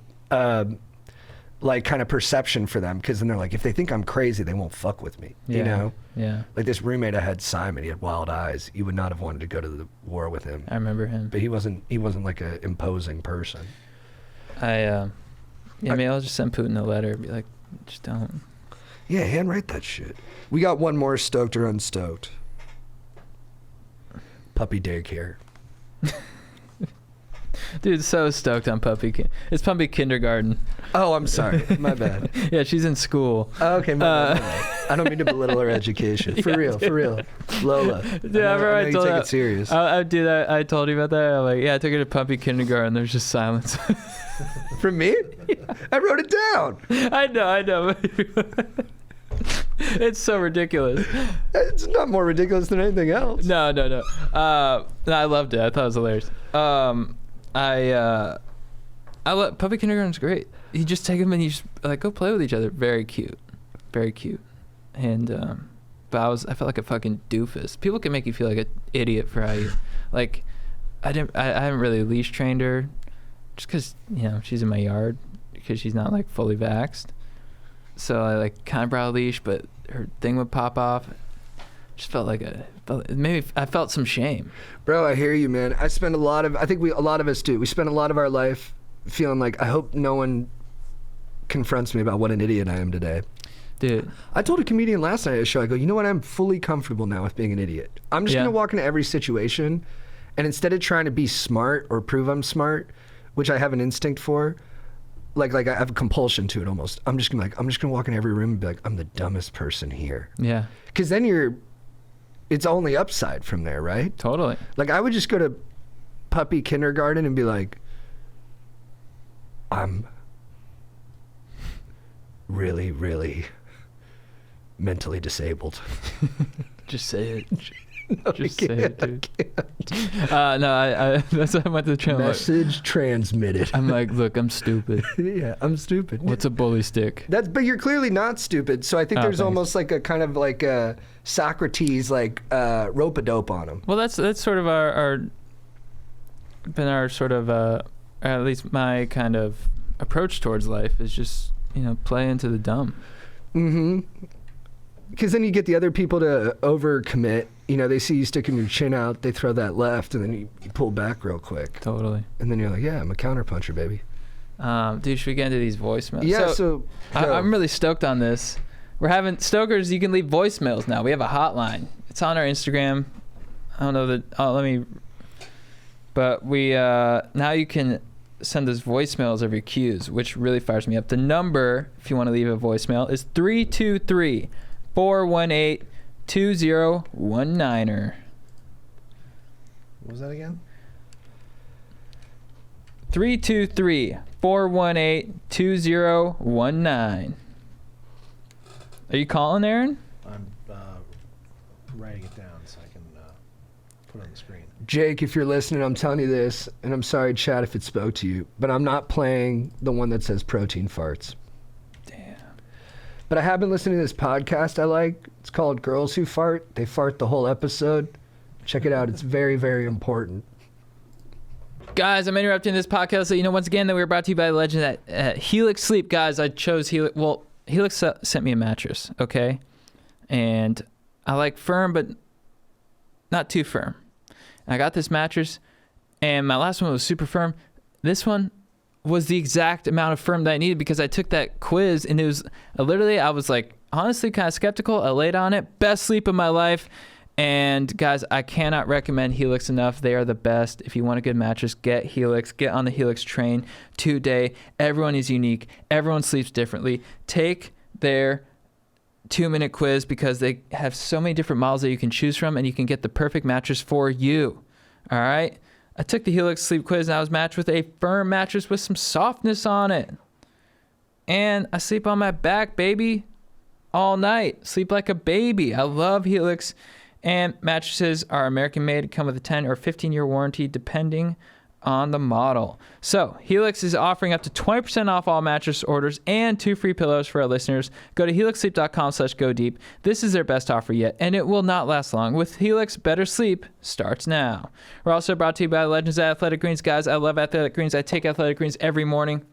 like kind of perception for them, because then they're like, if they think I'm crazy, they won't fuck with me. Yeah. You know? Yeah. Like this roommate I had, Simon, he had wild eyes. You would not have wanted to go to the war with him. I remember him. But he wasn't like an imposing person. Maybe I'll just send Putin a letter and be like, just don't. Yeah, handwrite that shit. We got one more stoked or unstoked. Puppy daycare. Dude, so stoked on it's puppy kindergarten. Oh, I'm sorry. My bad. Yeah, she's in school. Oh, okay, my bad. I don't mean to belittle her education. For real. Lola. Dude, I remember I know you take it serious. I do that. I told you about that. I'm like, yeah, I took her to puppy kindergarten. There's just silence. From me? Yeah. I wrote it down. I know. It's so ridiculous. It's not more ridiculous than anything else. No. I loved it. I thought it was hilarious. I love puppy kindergarten's great. You just take them and you just like go play with each other. Very cute. And but I felt like a fucking doofus. People can make you feel like an idiot for how you like. I haven't really leash trained her, just because she's in my yard because she's not like fully vaxxed. So I like kind of brought a leash, but her thing would pop off. Just felt like maybe I felt some shame. Bro, I hear you, man. I spend a lot of us do. We spend a lot of our life feeling like, I hope no one confronts me about what an idiot I am today. Dude. I told a comedian last night at a show, I go, you know what? I'm fully comfortable now with being an idiot. I'm just going to walk into every situation, and instead of trying to be smart or prove I'm smart, which I have an instinct for, like I have a compulsion to it almost. I'm just gonna walk in every room and be like, I'm the dumbest person here. Yeah. Because then it's only upside from there, right? Totally. Like I would just go to puppy kindergarten and be like, I'm really, really mentally disabled. Just say it. No, just say it, dude. No, that's why I went to the channel. Message transmitted. I'm like, look, I'm stupid. Yeah, I'm stupid. What's a bully stick? But you're clearly not stupid. So I think there's almost like a kind of like a Socrates like rope-a-dope on him. Well, that's sort of our sort of at least my kind of approach towards life is just play into the dumb. Mm-hmm. Because then you get the other people to overcommit. They see you sticking your chin out, they throw that left, and then you pull back real quick. Totally. And then you're like, yeah, I'm a counterpuncher, baby. Dude, should we get into these voicemails? Yeah, I'm really stoked on this. We're having Stokers, you can leave voicemails now. We have a hotline. It's on our Instagram. I don't know that, but we, now you can send us voicemails of your cues, which really fires me up. The number, if you want to leave a voicemail, is 323-418-2019. What was that again? 323-418-2019. Are you calling, Aaron? I'm writing it down so I can put it on the screen. Jake, if you're listening, I'm telling you this, and I'm sorry, Chad, if it spoke to you, but I'm not playing the one that says protein farts. Damn. But I have been listening to this podcast I like. It's called Girls Who Fart. They fart the whole episode. Check it out. It's very, very important. Guys, I'm interrupting this podcast so you know once again that we were brought to you by the legend at Helix Sleep. Guys, I chose Helix. Well, Helix sent me a mattress, okay? And I like firm, but not too firm. And I got this mattress, and my last one was super firm. This one was the exact amount of firm that I needed because I took that quiz, and it was literally, I was like, honestly kind of skeptical. I laid on it. Best sleep of my life. And guys, I cannot recommend Helix enough. They are the best. If you want a good mattress, get Helix. Get on the Helix train today. Everyone is unique. Everyone sleeps differently. Take their 2-minute quiz because they have so many different models that you can choose from, and you can get the perfect mattress for you. All right? I took the Helix sleep quiz, and I was matched with a firm mattress with some softness on it. And I sleep on my back, baby, all night. Sleep like a baby. I love Helix. And mattresses are American made, come with a 10 or 15-year warranty depending on the model. So Helix is offering up to 20% off all mattress orders and 2 free pillows for our listeners. Go to helixsleep.com/go deep. This is their best offer yet, and it will not last long. With Helix, better sleep starts now. We're also brought to you by Legends at Athletic Greens. Guys, I love Athletic Greens. I take Athletic Greens every morning.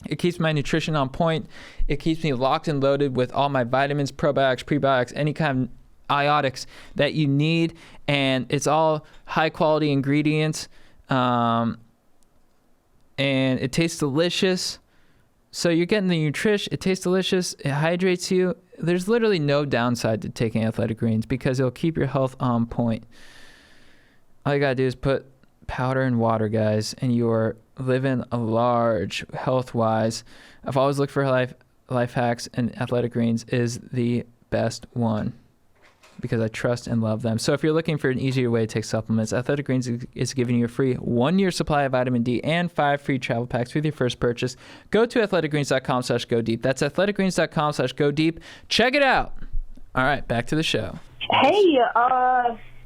It keeps my nutrition on point. It keeps me locked and loaded with all my vitamins, probiotics, prebiotics, any kind of iotics that you need, and it's all high quality ingredients, and it tastes delicious. So you're getting the nutrition. It tastes delicious. It hydrates you. There's literally no downside to taking Athletic Greens because it'll keep your health on point. All you gotta do is put powder in water, guys, and you're living a large health wise. I've always looked for life hacks, and Athletic Greens is the best one, because I trust and love them. So if you're looking for an easier way to take supplements, Athletic Greens is giving you a free 1-year supply of vitamin D and 5 free travel packs with your first purchase. Go to athleticgreens.com/go deep. That's athleticgreens.com/go deep. Check it out. All right, back to the show. Hey,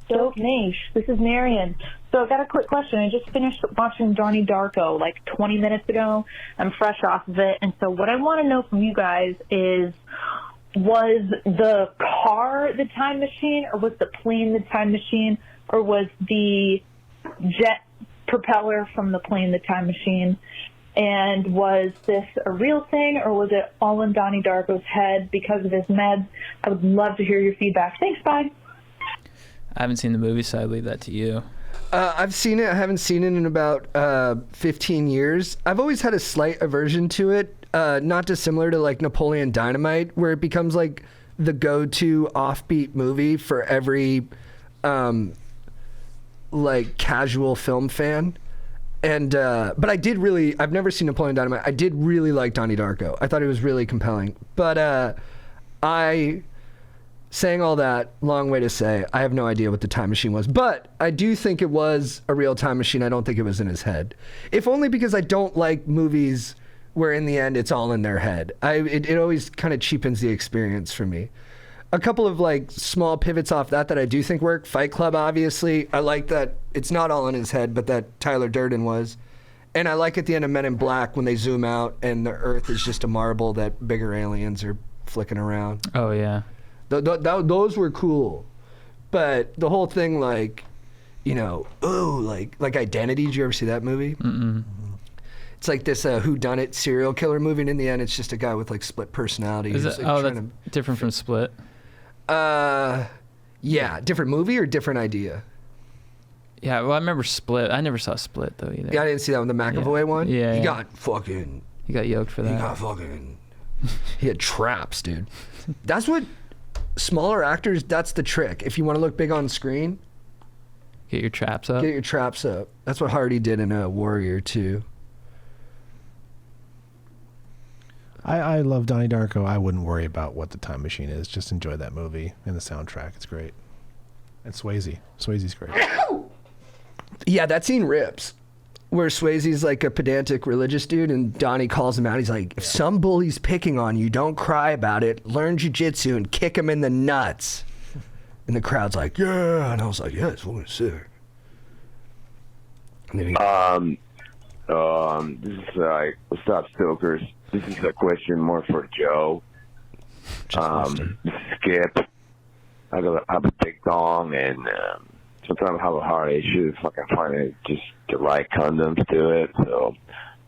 Dope Niche. This is Marion. So I got a quick question. I just finished watching Donnie Darko like 20 minutes ago. I'm fresh off of it. And so what I want to know from you guys is, was the car the time machine, or was the plane the time machine, or was the jet propeller from the plane the time machine? And was this a real thing, or was it all in Donnie Darko's head because of his meds? I would love to hear your feedback. Thanks, bye. I haven't seen the movie, so I leave that to you. I've seen it. I haven't seen it in about 15 years. I've always had a slight aversion to it. Not dissimilar to like Napoleon Dynamite, where it becomes like the go-to offbeat movie for every like casual film fan. And but I've never seen Napoleon Dynamite. I did really like Donnie Darko. I thought it was really compelling. But saying all that, long way to say, I have no idea what the time machine was. But I do think it was a real time machine. I don't think it was in his head. If only because I don't like movies where in the end it's all in their head. It always kind of cheapens the experience for me. A couple of like small pivots off that I do think work. Fight Club, obviously. I like that it's not all in his head, but that Tyler Durden was. And I like at the end of Men in Black when they zoom out and the Earth is just a marble that bigger aliens are flicking around. Oh, yeah. Those were cool. But the whole thing, like, you know, like Identity. Did you ever see that movie? Mm-mm. It's like this whodunit serial killer movie, and in the end, it's just a guy with like split personality. Is who's, it, like, that's different from Split? Yeah, different movie or different idea? Yeah, well, I remember Split. I never saw Split, though, either. Yeah, I didn't see that one, the McAvoy one. Yeah, he yeah. got fucking... He got yoked for that. He got fucking... He had traps, dude. That's what... Smaller actors, that's the trick. If you want to look big on screen... Get your traps up? Get your traps up. That's what Hardy did in Warrior 2. I love Donnie Darko. I wouldn't worry about what the time machine is. Just enjoy that movie and the soundtrack. It's great. And Swayze. Swayze's great. Yeah, that scene rips. Where Swayze's like a pedantic religious dude and Donnie calls him out. He's like, if some bully's picking on you, don't cry about it. Learn jujitsu and kick him in the nuts. And the crowd's like, yeah. And I was like, yeah, it's fucking sick. And then this is like, what's up, Stokers? This is a question more for Joe. Skip. I have a big dong, and sometimes I have a hard issue fucking finding just the right condoms to it. So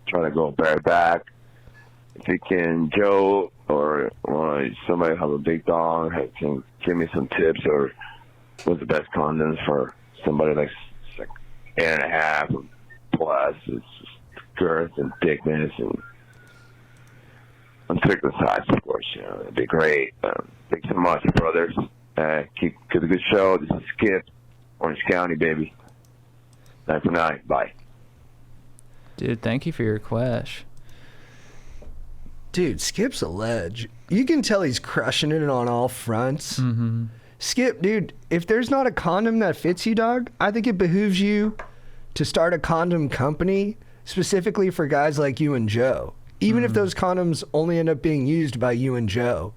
trying to go bareback. If you can, Joe or somebody have a big dong, can give me some tips or what's the best condoms for somebody like 8.5 plus. It's just girth and thickness and on thickness size, of course. It'd be great. Thanks so much, brothers. Keep a good show. This is Skip, Orange County, baby. 9 for 9. Bye. Dude, thank you for your request. Dude, Skip's a ledge. You can tell he's crushing it on all fronts. Mm-hmm. Skip, dude, if there's not a condom that fits you, dog, I think it behooves you to start a condom company specifically for guys like you and Joe. Even if those condoms only end up being used by you and Joe.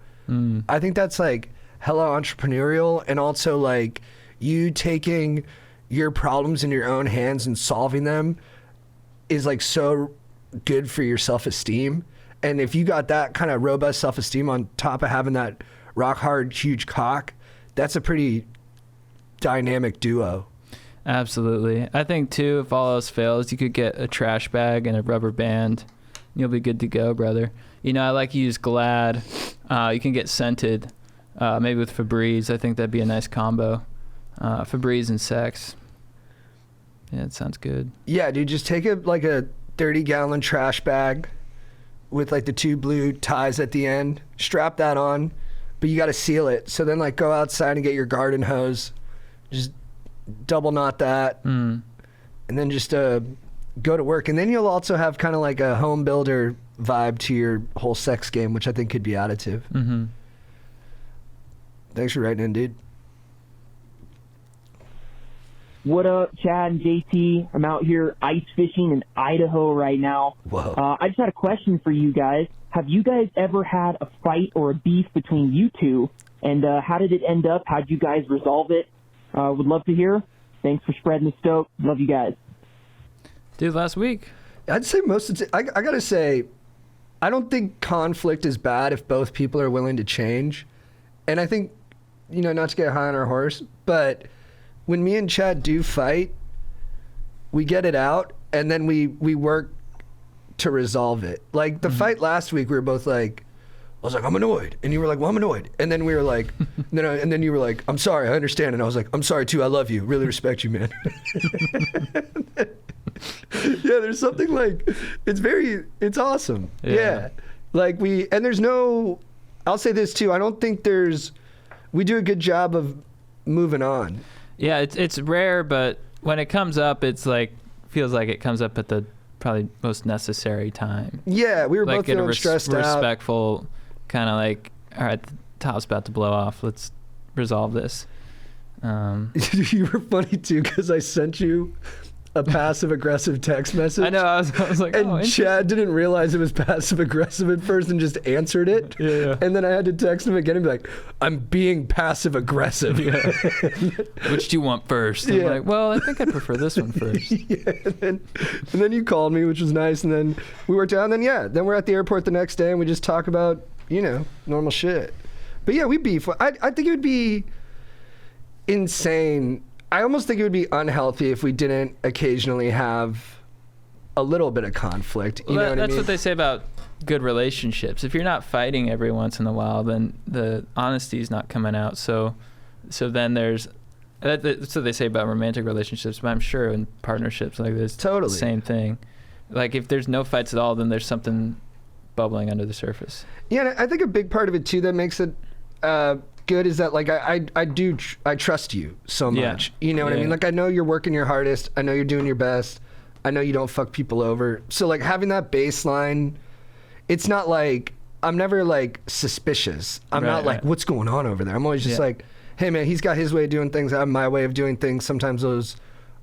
I think that's like hella entrepreneurial, and also like you taking your problems in your own hands and solving them is like so good for your self-esteem. And if you got that kind of robust self-esteem on top of having that rock hard, huge cock, that's a pretty dynamic duo. Absolutely. I think too, if all else fails, you could get a trash bag and a rubber band. You'll be good to go, brother. I like to use Glad. You can get scented, maybe with Febreze. I think that'd be a nice combo. Febreze and sex. Yeah, it sounds good. Yeah, dude, just take a 30-gallon trash bag with like the 2 blue ties at the end. Strap that on, but you got to seal it. So then like go outside and get your garden hose. Just double knot that. And then just go to work. And then you'll also have kind of like a home builder vibe to your whole sex game, which I think could be additive. Mm-hmm. Thanks for writing in, dude. What up, Chad and JT? I'm out here ice fishing in Idaho right now. Whoa. I just had a question for you guys. Have you guys ever had a fight or a beef between you two? And how did it end up? How'd you guys resolve it? Would love to hear. Thanks for spreading the stoke. Love you guys. Dude, last week. I'd say most of the I got to say, I don't think conflict is bad if both people are willing to change. And I think, not to get high on our horse, but when me and Chad do fight, we get it out and then we work to resolve it. Like the fight last week, we were both like, I was like, I'm annoyed. And you were like, well, I'm annoyed. And then we were like, and then you were like, I'm sorry, I understand. And I was like, I'm sorry too, I love you. Really respect you, man. Yeah, there's something like, it's awesome. Yeah. Like I'll say this too, I don't think we do a good job of moving on. Yeah, it's rare, but when it comes up, it's like, feels like it comes up at the probably most necessary time. Yeah, we were like both feeling stressed out. Respectful, kind of like, all right, the top's about to blow off. Let's resolve this. You were funny too because I sent you a passive-aggressive text message. I know, I was like, and Chad didn't realize it was passive-aggressive at first and just answered it. Yeah. And then I had to text him again and be like, I'm being passive-aggressive. Yeah. Which do you want first? And I'm like, well, I think I'd prefer this one first. Yeah, and then you called me, which was nice, and then we worked out, and then we're at the airport the next day, and we just talk about, normal shit. But yeah, we beef. I think it would be insane. I almost think it would be unhealthy if we didn't occasionally have a little bit of conflict. You know what I mean? That's what they say about good relationships. If you're not fighting every once in a while, then the honesty is not coming out. So then that's what they say about romantic relationships, but I'm sure in partnerships like this, totally the same thing. Like if there's no fights at all, then there's something bubbling under the surface. Yeah, and I think a big part of it too that makes it good is that like I trust you so much. You know what I mean? Like I know you're working your hardest. I know you're doing your best. I know you don't fuck people over. So like having that baseline, it's not like I'm never like suspicious. I'm not like what's going on over there. I'm always just like, hey man, he's got his way of doing things. I have my way of doing things. Sometimes those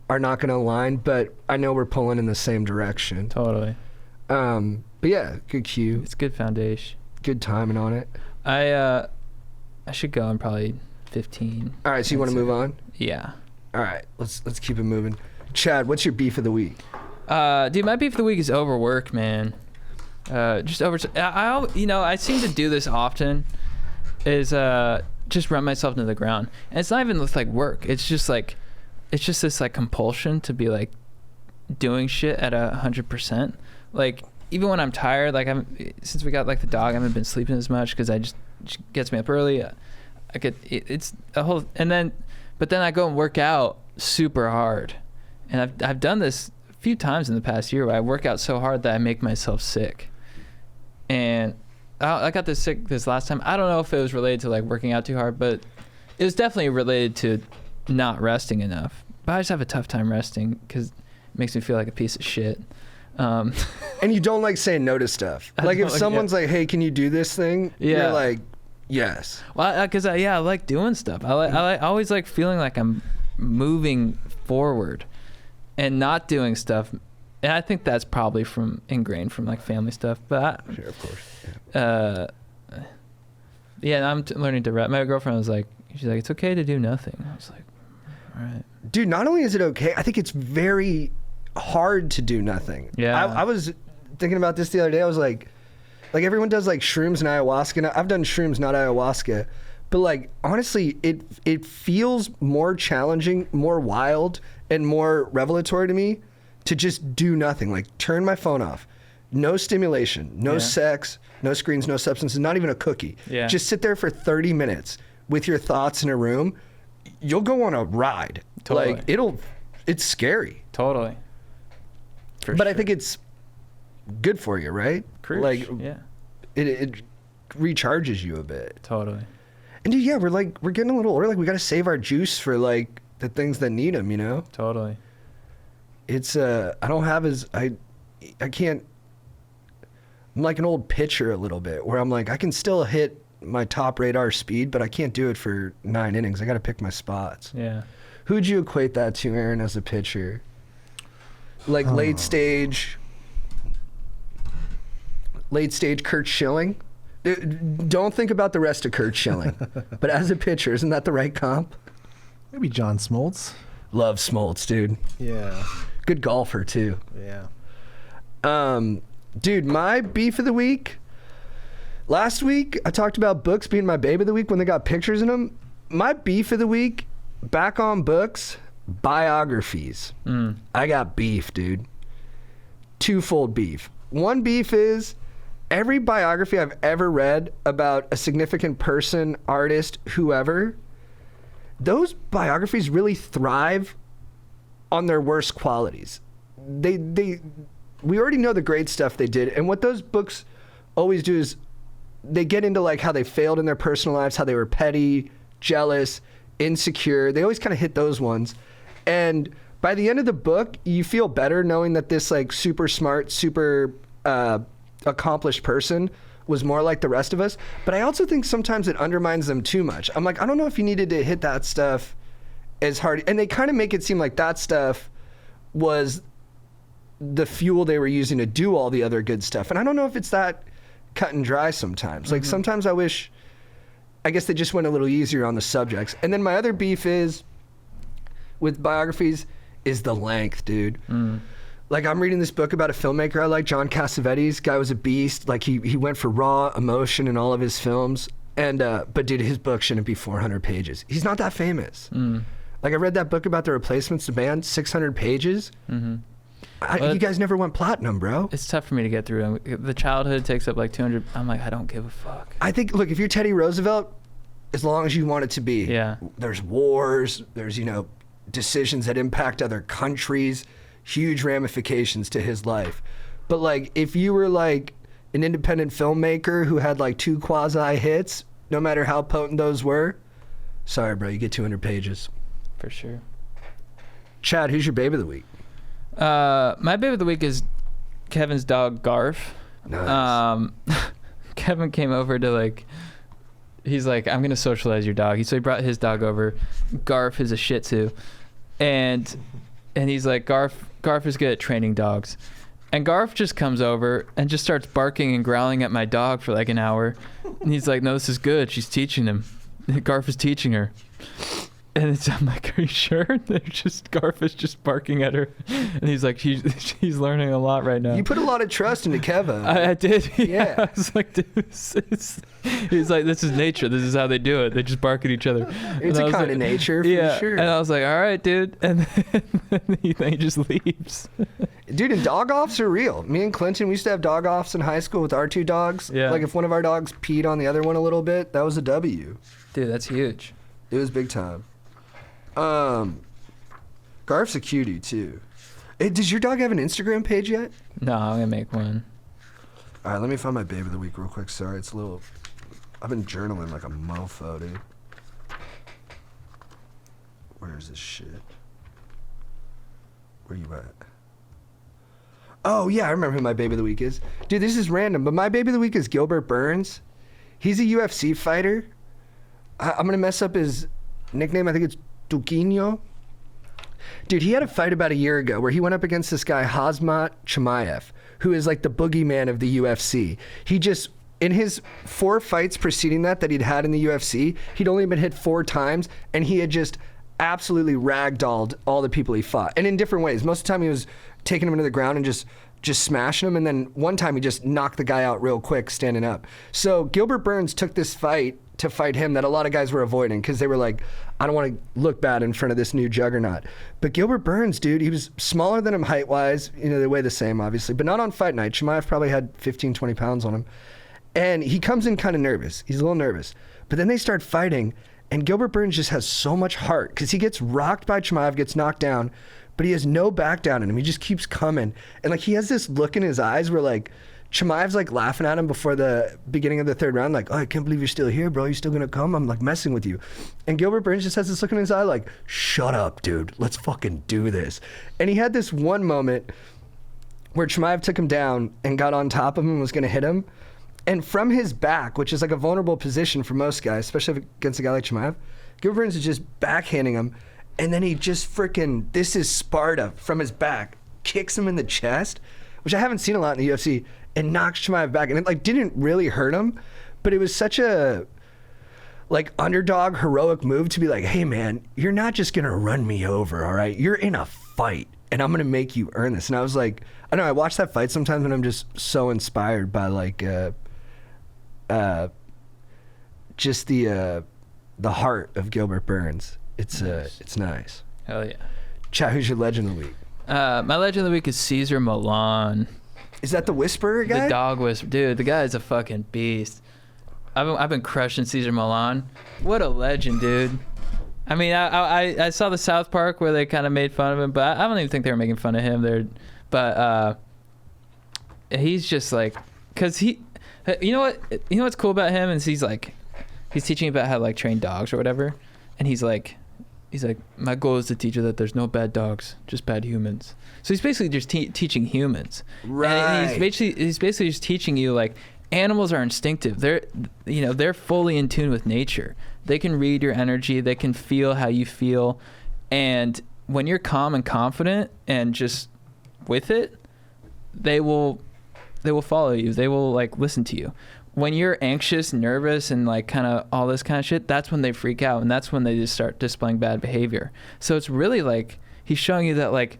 are not going to align, but I know we're pulling in the same direction. Totally. But yeah, good cue. It's good foundation. Good timing on it. I should go in probably 15. All right, so you want to move on? Yeah. All right, let's keep it moving. Chad, what's your beef of the week? Dude, my beef of the week is overwork, man. Just over. I seem to do this often. Is just run myself into the ground, and it's not even with like work. It's just like it's just this like compulsion to be like doing shit at 100%. Like even when I'm tired, like since we got like the dog, I haven't been sleeping as much because she gets me up early. It's a whole, but then I go and work out super hard, and I've done this a few times in the past year where I work out so hard that I make myself sick. And I got this sick this last time. I don't know if it was related to like working out too hard, but it was definitely related to not resting enough. But I just have a tough time resting because it makes me feel like a piece of shit. And you don't like saying no to stuff. Like if someone's like, "Hey, can you do this thing?" You're like, "Yes." Well, because I like doing stuff. I always like feeling like I'm moving forward, and not doing stuff. And I think that's probably ingrained from like family stuff. But sure, of course. Yeah, I'm learning to rest. My girlfriend was like, she's like, "It's okay to do nothing." I was like, "All right." Dude, not only is it okay, I think it's very hard to do nothing. Yeah. I was thinking about this the other day. I was like everyone does like shrooms and ayahuasca. And I've done shrooms, not ayahuasca. But like, honestly, it feels more challenging, more wild, and more revelatory to me to just do nothing. Like turn my phone off. No stimulation, no sex, no screens, no substances, not even a cookie. Yeah. Just sit there for 30 minutes with your thoughts in a room. You'll go on a ride. Totally. Like it's scary. Totally. But I think it's good for you, right? Like, yeah. It recharges you a bit. Totally. And dude, yeah, we're getting a little older. Like we got to save our juice for like the things that need them, you know? Totally. It's I don't have I can't. I'm like an old pitcher a little bit, where I'm like I can still hit my top radar speed, but I can't do it for 9 innings. I got to pick my spots. Yeah. Who'd you equate that to, Aaron, as a pitcher? Like late stage Curt Schilling? Don't think about the rest of Curt Schilling. But as a pitcher, isn't that the right comp? Maybe John Smoltz. Love Smoltz, dude. Yeah. Good golfer, too. Yeah. Dude, my beef of the week. Last week, I talked about books being my babe of the week when they got pictures in them. My beef of the week, back on books, biographies. I got beef, dude. Twofold beef. One beef is every biography I've ever read about a significant person, artist, whoever, those biographies really thrive on their worst qualities. We already know the great stuff they did, and what those books always do is they get into like how they failed in their personal lives, how they were petty, jealous, insecure. They always kind of hit those ones. And by the end of the book, you feel better knowing that this like super smart, super accomplished person was more like the rest of us. But I also think sometimes it undermines them too much. I'm like, I don't know if you needed to hit that stuff as hard. And they kind of make it seem like that stuff was the fuel they were using to do all the other good stuff. And I don't know if it's that cut and dry sometimes. Like sometimes I guess they just went a little easier on the subjects. And then my other beef is with biographies is the length, dude. Like I'm reading this book about a filmmaker I like, John Cassavetes. Guy was a beast. Like he went for raw emotion in all of his films. And but dude, his book shouldn't be 400 pages. He's not that famous. Like I read that book about the Replacements, the band, 600 pages. You guys never went platinum, bro. It's tough for me to get through. The childhood takes up like 200. I'm like, I don't give a fuck. I think, look, if you're Teddy Roosevelt, as long as you want it to be. Yeah. There's wars. There's, decisions that impact other countries. Huge ramifications to his life. But like, if you were like an independent filmmaker who had like 2 quasi hits, no matter how potent those were, sorry, bro, you get 200 pages. For sure. Chad, who's your babe of the week? My babe of the week is Kevin's dog, Garf. Nice. Kevin came over to he's like, I'm going to socialize your dog. So he brought his dog over. Garf is a Shih Tzu. And he's like, Garf is good at training dogs. And Garf just comes over and just starts barking and growling at my dog for like an hour. And he's like, no, this is good. She's teaching him. Garf is teaching her. And I'm like, are you sure? They're just Garfish just barking at her, and he's like, she's learning a lot right now. You put a lot of trust into Keva. I did. Yeah. I was like, dude, he's like, this is nature. This is how they do it. They just bark at each other. It's And I a was kind like, of nature, for yeah. sure. And I was like, all right, dude. And then he just leaves. Dude, and dog offs are real. Me and Clinton, we used to have dog offs in high school with our two dogs. Yeah. Like if one of our dogs peed on the other one a little bit, that was a W. Dude, that's huge. It was big time. Garf's a cutie too. Hey, does your dog have an Instagram page yet? No, I'm gonna make one. All right, let me find my babe of the week real quick. Sorry, it's a little. I've been journaling like a mofo, dude. Where's this shit? Where you at? Oh yeah, I remember who my baby of the week is. Dude, this is random, but my baby of the week is Gilbert Burns. He's a UFC fighter. I'm gonna mess up his nickname. I think it's Duquinho. Dude, he had a fight about a year ago where he went up against this guy, Khamzat Chimaev, who is like the boogeyman of the UFC. He just, in his 4 fights preceding that he'd had in the UFC, he'd only been hit 4 times, and he had just absolutely ragdolled all the people he fought. And in different ways. Most of the time he was taking him into the ground and just smashing him, and then one time he just knocked the guy out real quick standing up. So Gilbert Burns took this fight to fight him that a lot of guys were avoiding because they were like, I don't want to look bad in front of this new juggernaut. But Gilbert Burns, dude, he was smaller than him height-wise. You know, they weigh the same, obviously, but not on fight night. Chimaev probably had 15, 20 pounds on him. And he comes in kind of nervous. He's a little nervous. But then they start fighting, and Gilbert Burns just has so much heart because he gets rocked by Chimaev, gets knocked down, but he has no back down in him. He just keeps coming. And, like, he has this look in his eyes where, like, Chimaev's like laughing at him before the beginning of the 3rd round, like, oh, I can't believe you're still here, bro. You're still gonna come? I'm like messing with you. And Gilbert Burns just has this look in his eye like, shut up, dude. Let's fucking do this. And he had this one moment where Chimaev took him down and got on top of him and was gonna hit him. And from his back, which is like a vulnerable position for most guys, especially against a guy like Chimaev, Gilbert Burns is just backhanding him. And then he just freaking, this is Sparta, from his back, kicks him in the chest, which I haven't seen a lot in the UFC, and knocks Chimaev back. And it like didn't really hurt him, but it was such a like underdog heroic move to be like, hey man, you're not just gonna run me over, all right? You're in a fight and I'm gonna make you earn this. And I was like, I don't know, I watch that fight sometimes and I'm just so inspired by like just the heart of Gilbert Burns. It's nice. Hell yeah. Chat, who's your legend of the week? My legend of the week is Cesar Millan. Is that the Whisperer guy? The dog whisperer. Dude, the guy is a fucking beast. I've been crushing Cesar Millan. What a legend, dude. I mean, I saw the South Park where they kind of made fun of him, but I don't even think they were making fun of him. But he's just like, cause you know what's cool about him is he's teaching about how to like train dogs or whatever, and he's like, my goal is to teach you that there's no bad dogs, just bad humans. So he's basically just teaching humans. Right. And he's basically just teaching you like animals are instinctive. They're fully in tune with nature. They can read your energy. They can feel how you feel. And when you're calm and confident and just with it, they will follow you. They will like listen to you. When you're anxious, nervous, and like kind of all this kind of shit, that's when they freak out, and that's when they just start displaying bad behavior. So it's really like he's showing you that like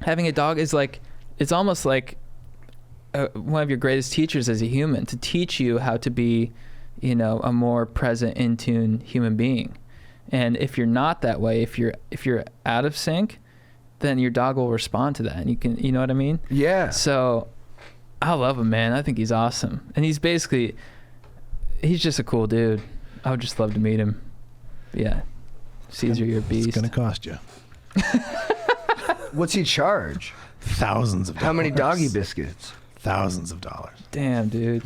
having a dog is like, it's almost like one of your greatest teachers as a human, to teach you how to be, a more present, in tune human being. And if you're not that way, if you're out of sync, then your dog will respond to that, and you know what I mean? Yeah. So I love him, man. I think he's awesome. And he's just a cool dude. I would just love to meet him. Yeah. Caesar, you're a beast. It's going to cost you. What's he charge? Thousands of dollars. How many doggy biscuits? Thousands of dollars. Damn, dude.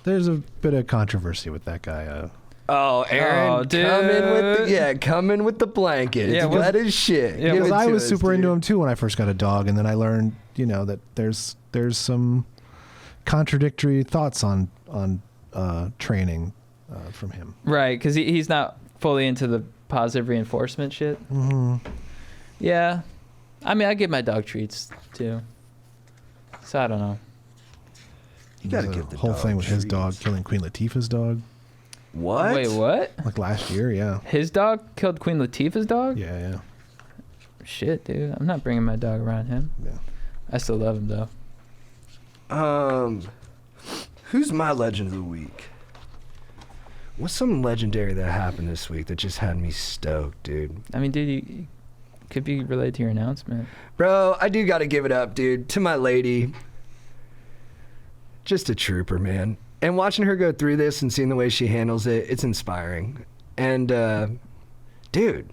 There's a bit of controversy with that guy. Oh, Aaron, Oh, dude. come in with the blanket. Yeah, It's wet as shit. Yeah, Give Because it I to was us, super dude. into him too when I first got a dog, and then I learned, that there's some contradictory thoughts on training from him. Right, because he's not fully into the positive reinforcement shit. Mm-hmm. Yeah. I mean, I give my dog treats, too. So I don't know. You gotta There's a give the whole dog thing with his treats. dog killing Queen Latifah's dog. What? Wait, what? Like last year, yeah. His dog killed Queen Latifah's dog? Yeah. Shit, dude. I'm not bringing my dog around him. Yeah. I still love him, though. Who's my legend of the week? What's some legendary that happened this week that just had me stoked, dude? I mean, dude, you could be related to your announcement. Bro, I do got to give it up, dude, to my lady. Just a trooper, man. And watching her go through this and seeing the way she handles it, it's inspiring. And, dude,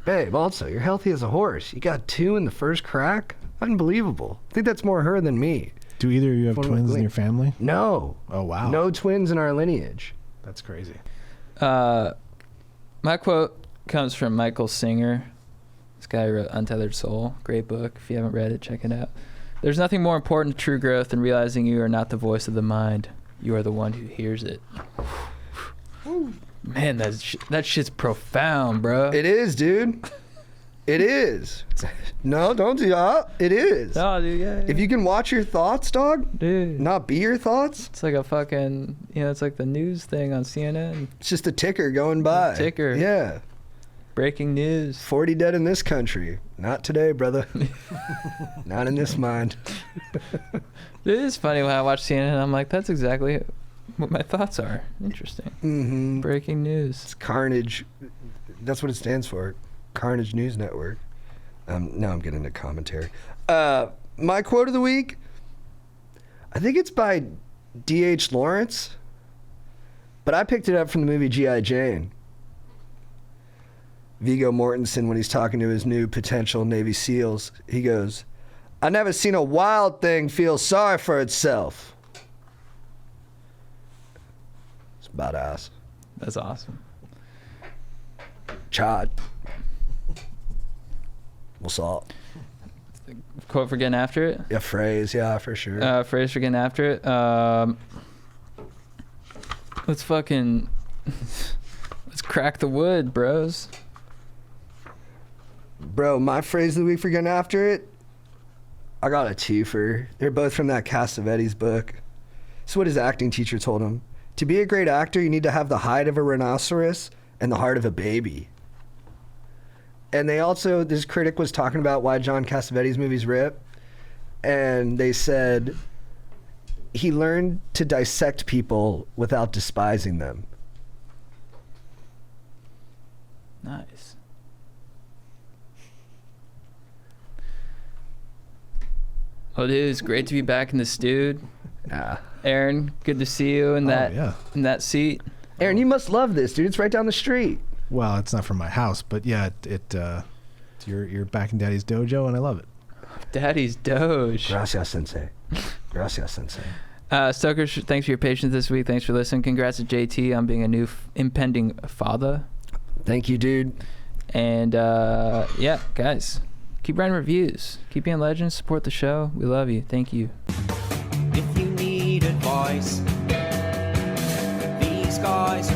babe, also, you're healthy as a horse. You got 2 in the first crack? Unbelievable. I think that's more her than me. Do either of you have twins in your family? No. Oh, wow. No twins in our lineage. That's crazy. My quote comes from Michael Singer. This guy wrote Untethered Soul. Great book. If you haven't read it, check it out. There's nothing more important to true growth than realizing you are not the voice of the mind. You are the one who hears it. Man, that shit's profound, bro. It is, dude. It is. No, don't do that. It is. No, dude, yeah. If you can watch your thoughts, dog, dude, not be your thoughts, it's like a fucking, it's like the news thing on CNN. it's just a ticker going by. Ticker. Yeah. Breaking news. 40 dead in this country. Not today, brother. Not in this mind. It is funny when I watch CNN, I'm like, that's exactly what my thoughts are. Interesting. Mm-hmm. Breaking news. It's Carnage. That's what it stands for. Carnage News Network. Now I'm getting into commentary. My quote of the week, I think it's by D.H. Lawrence, but I picked it up from the movie G.I. Jane. Viggo Mortensen, when he's talking to his new potential Navy SEALs, he goes, "I never seen a wild thing feel sorry for itself." It's badass. That's awesome. Chad. What's up? Quote for getting after it? Yeah, phrase, yeah, for sure. Phrase for getting after it. Let's crack the wood, bros. Bro, my phrase of the week for getting after it, I got a twofer. They're both from that Cassavetes book. This is what his acting teacher told him. To be a great actor, you need to have the hide of a rhinoceros and the heart of a baby. And they also, this critic was talking about why John Cassavetes movies rip. And they said he learned to dissect people without despising them. Nice. Well, dude, it's great to be back in this, dude. Yeah. Aaron, good to see you in in that seat. Aaron, you must love this, dude. It's right down the street. Well, it's not from my house, but yeah, you're back in Daddy's dojo, and I love it. Daddy's Doge. Gracias, sensei. Gracias, sensei. Stoker, thanks for your patience this week. Thanks for listening. Congrats to JT on being a new impending father. Thank you, dude. And yeah, guys, keep writing reviews. Keep being legends. Support the show. We love you. Thank you. If you need advice, these guys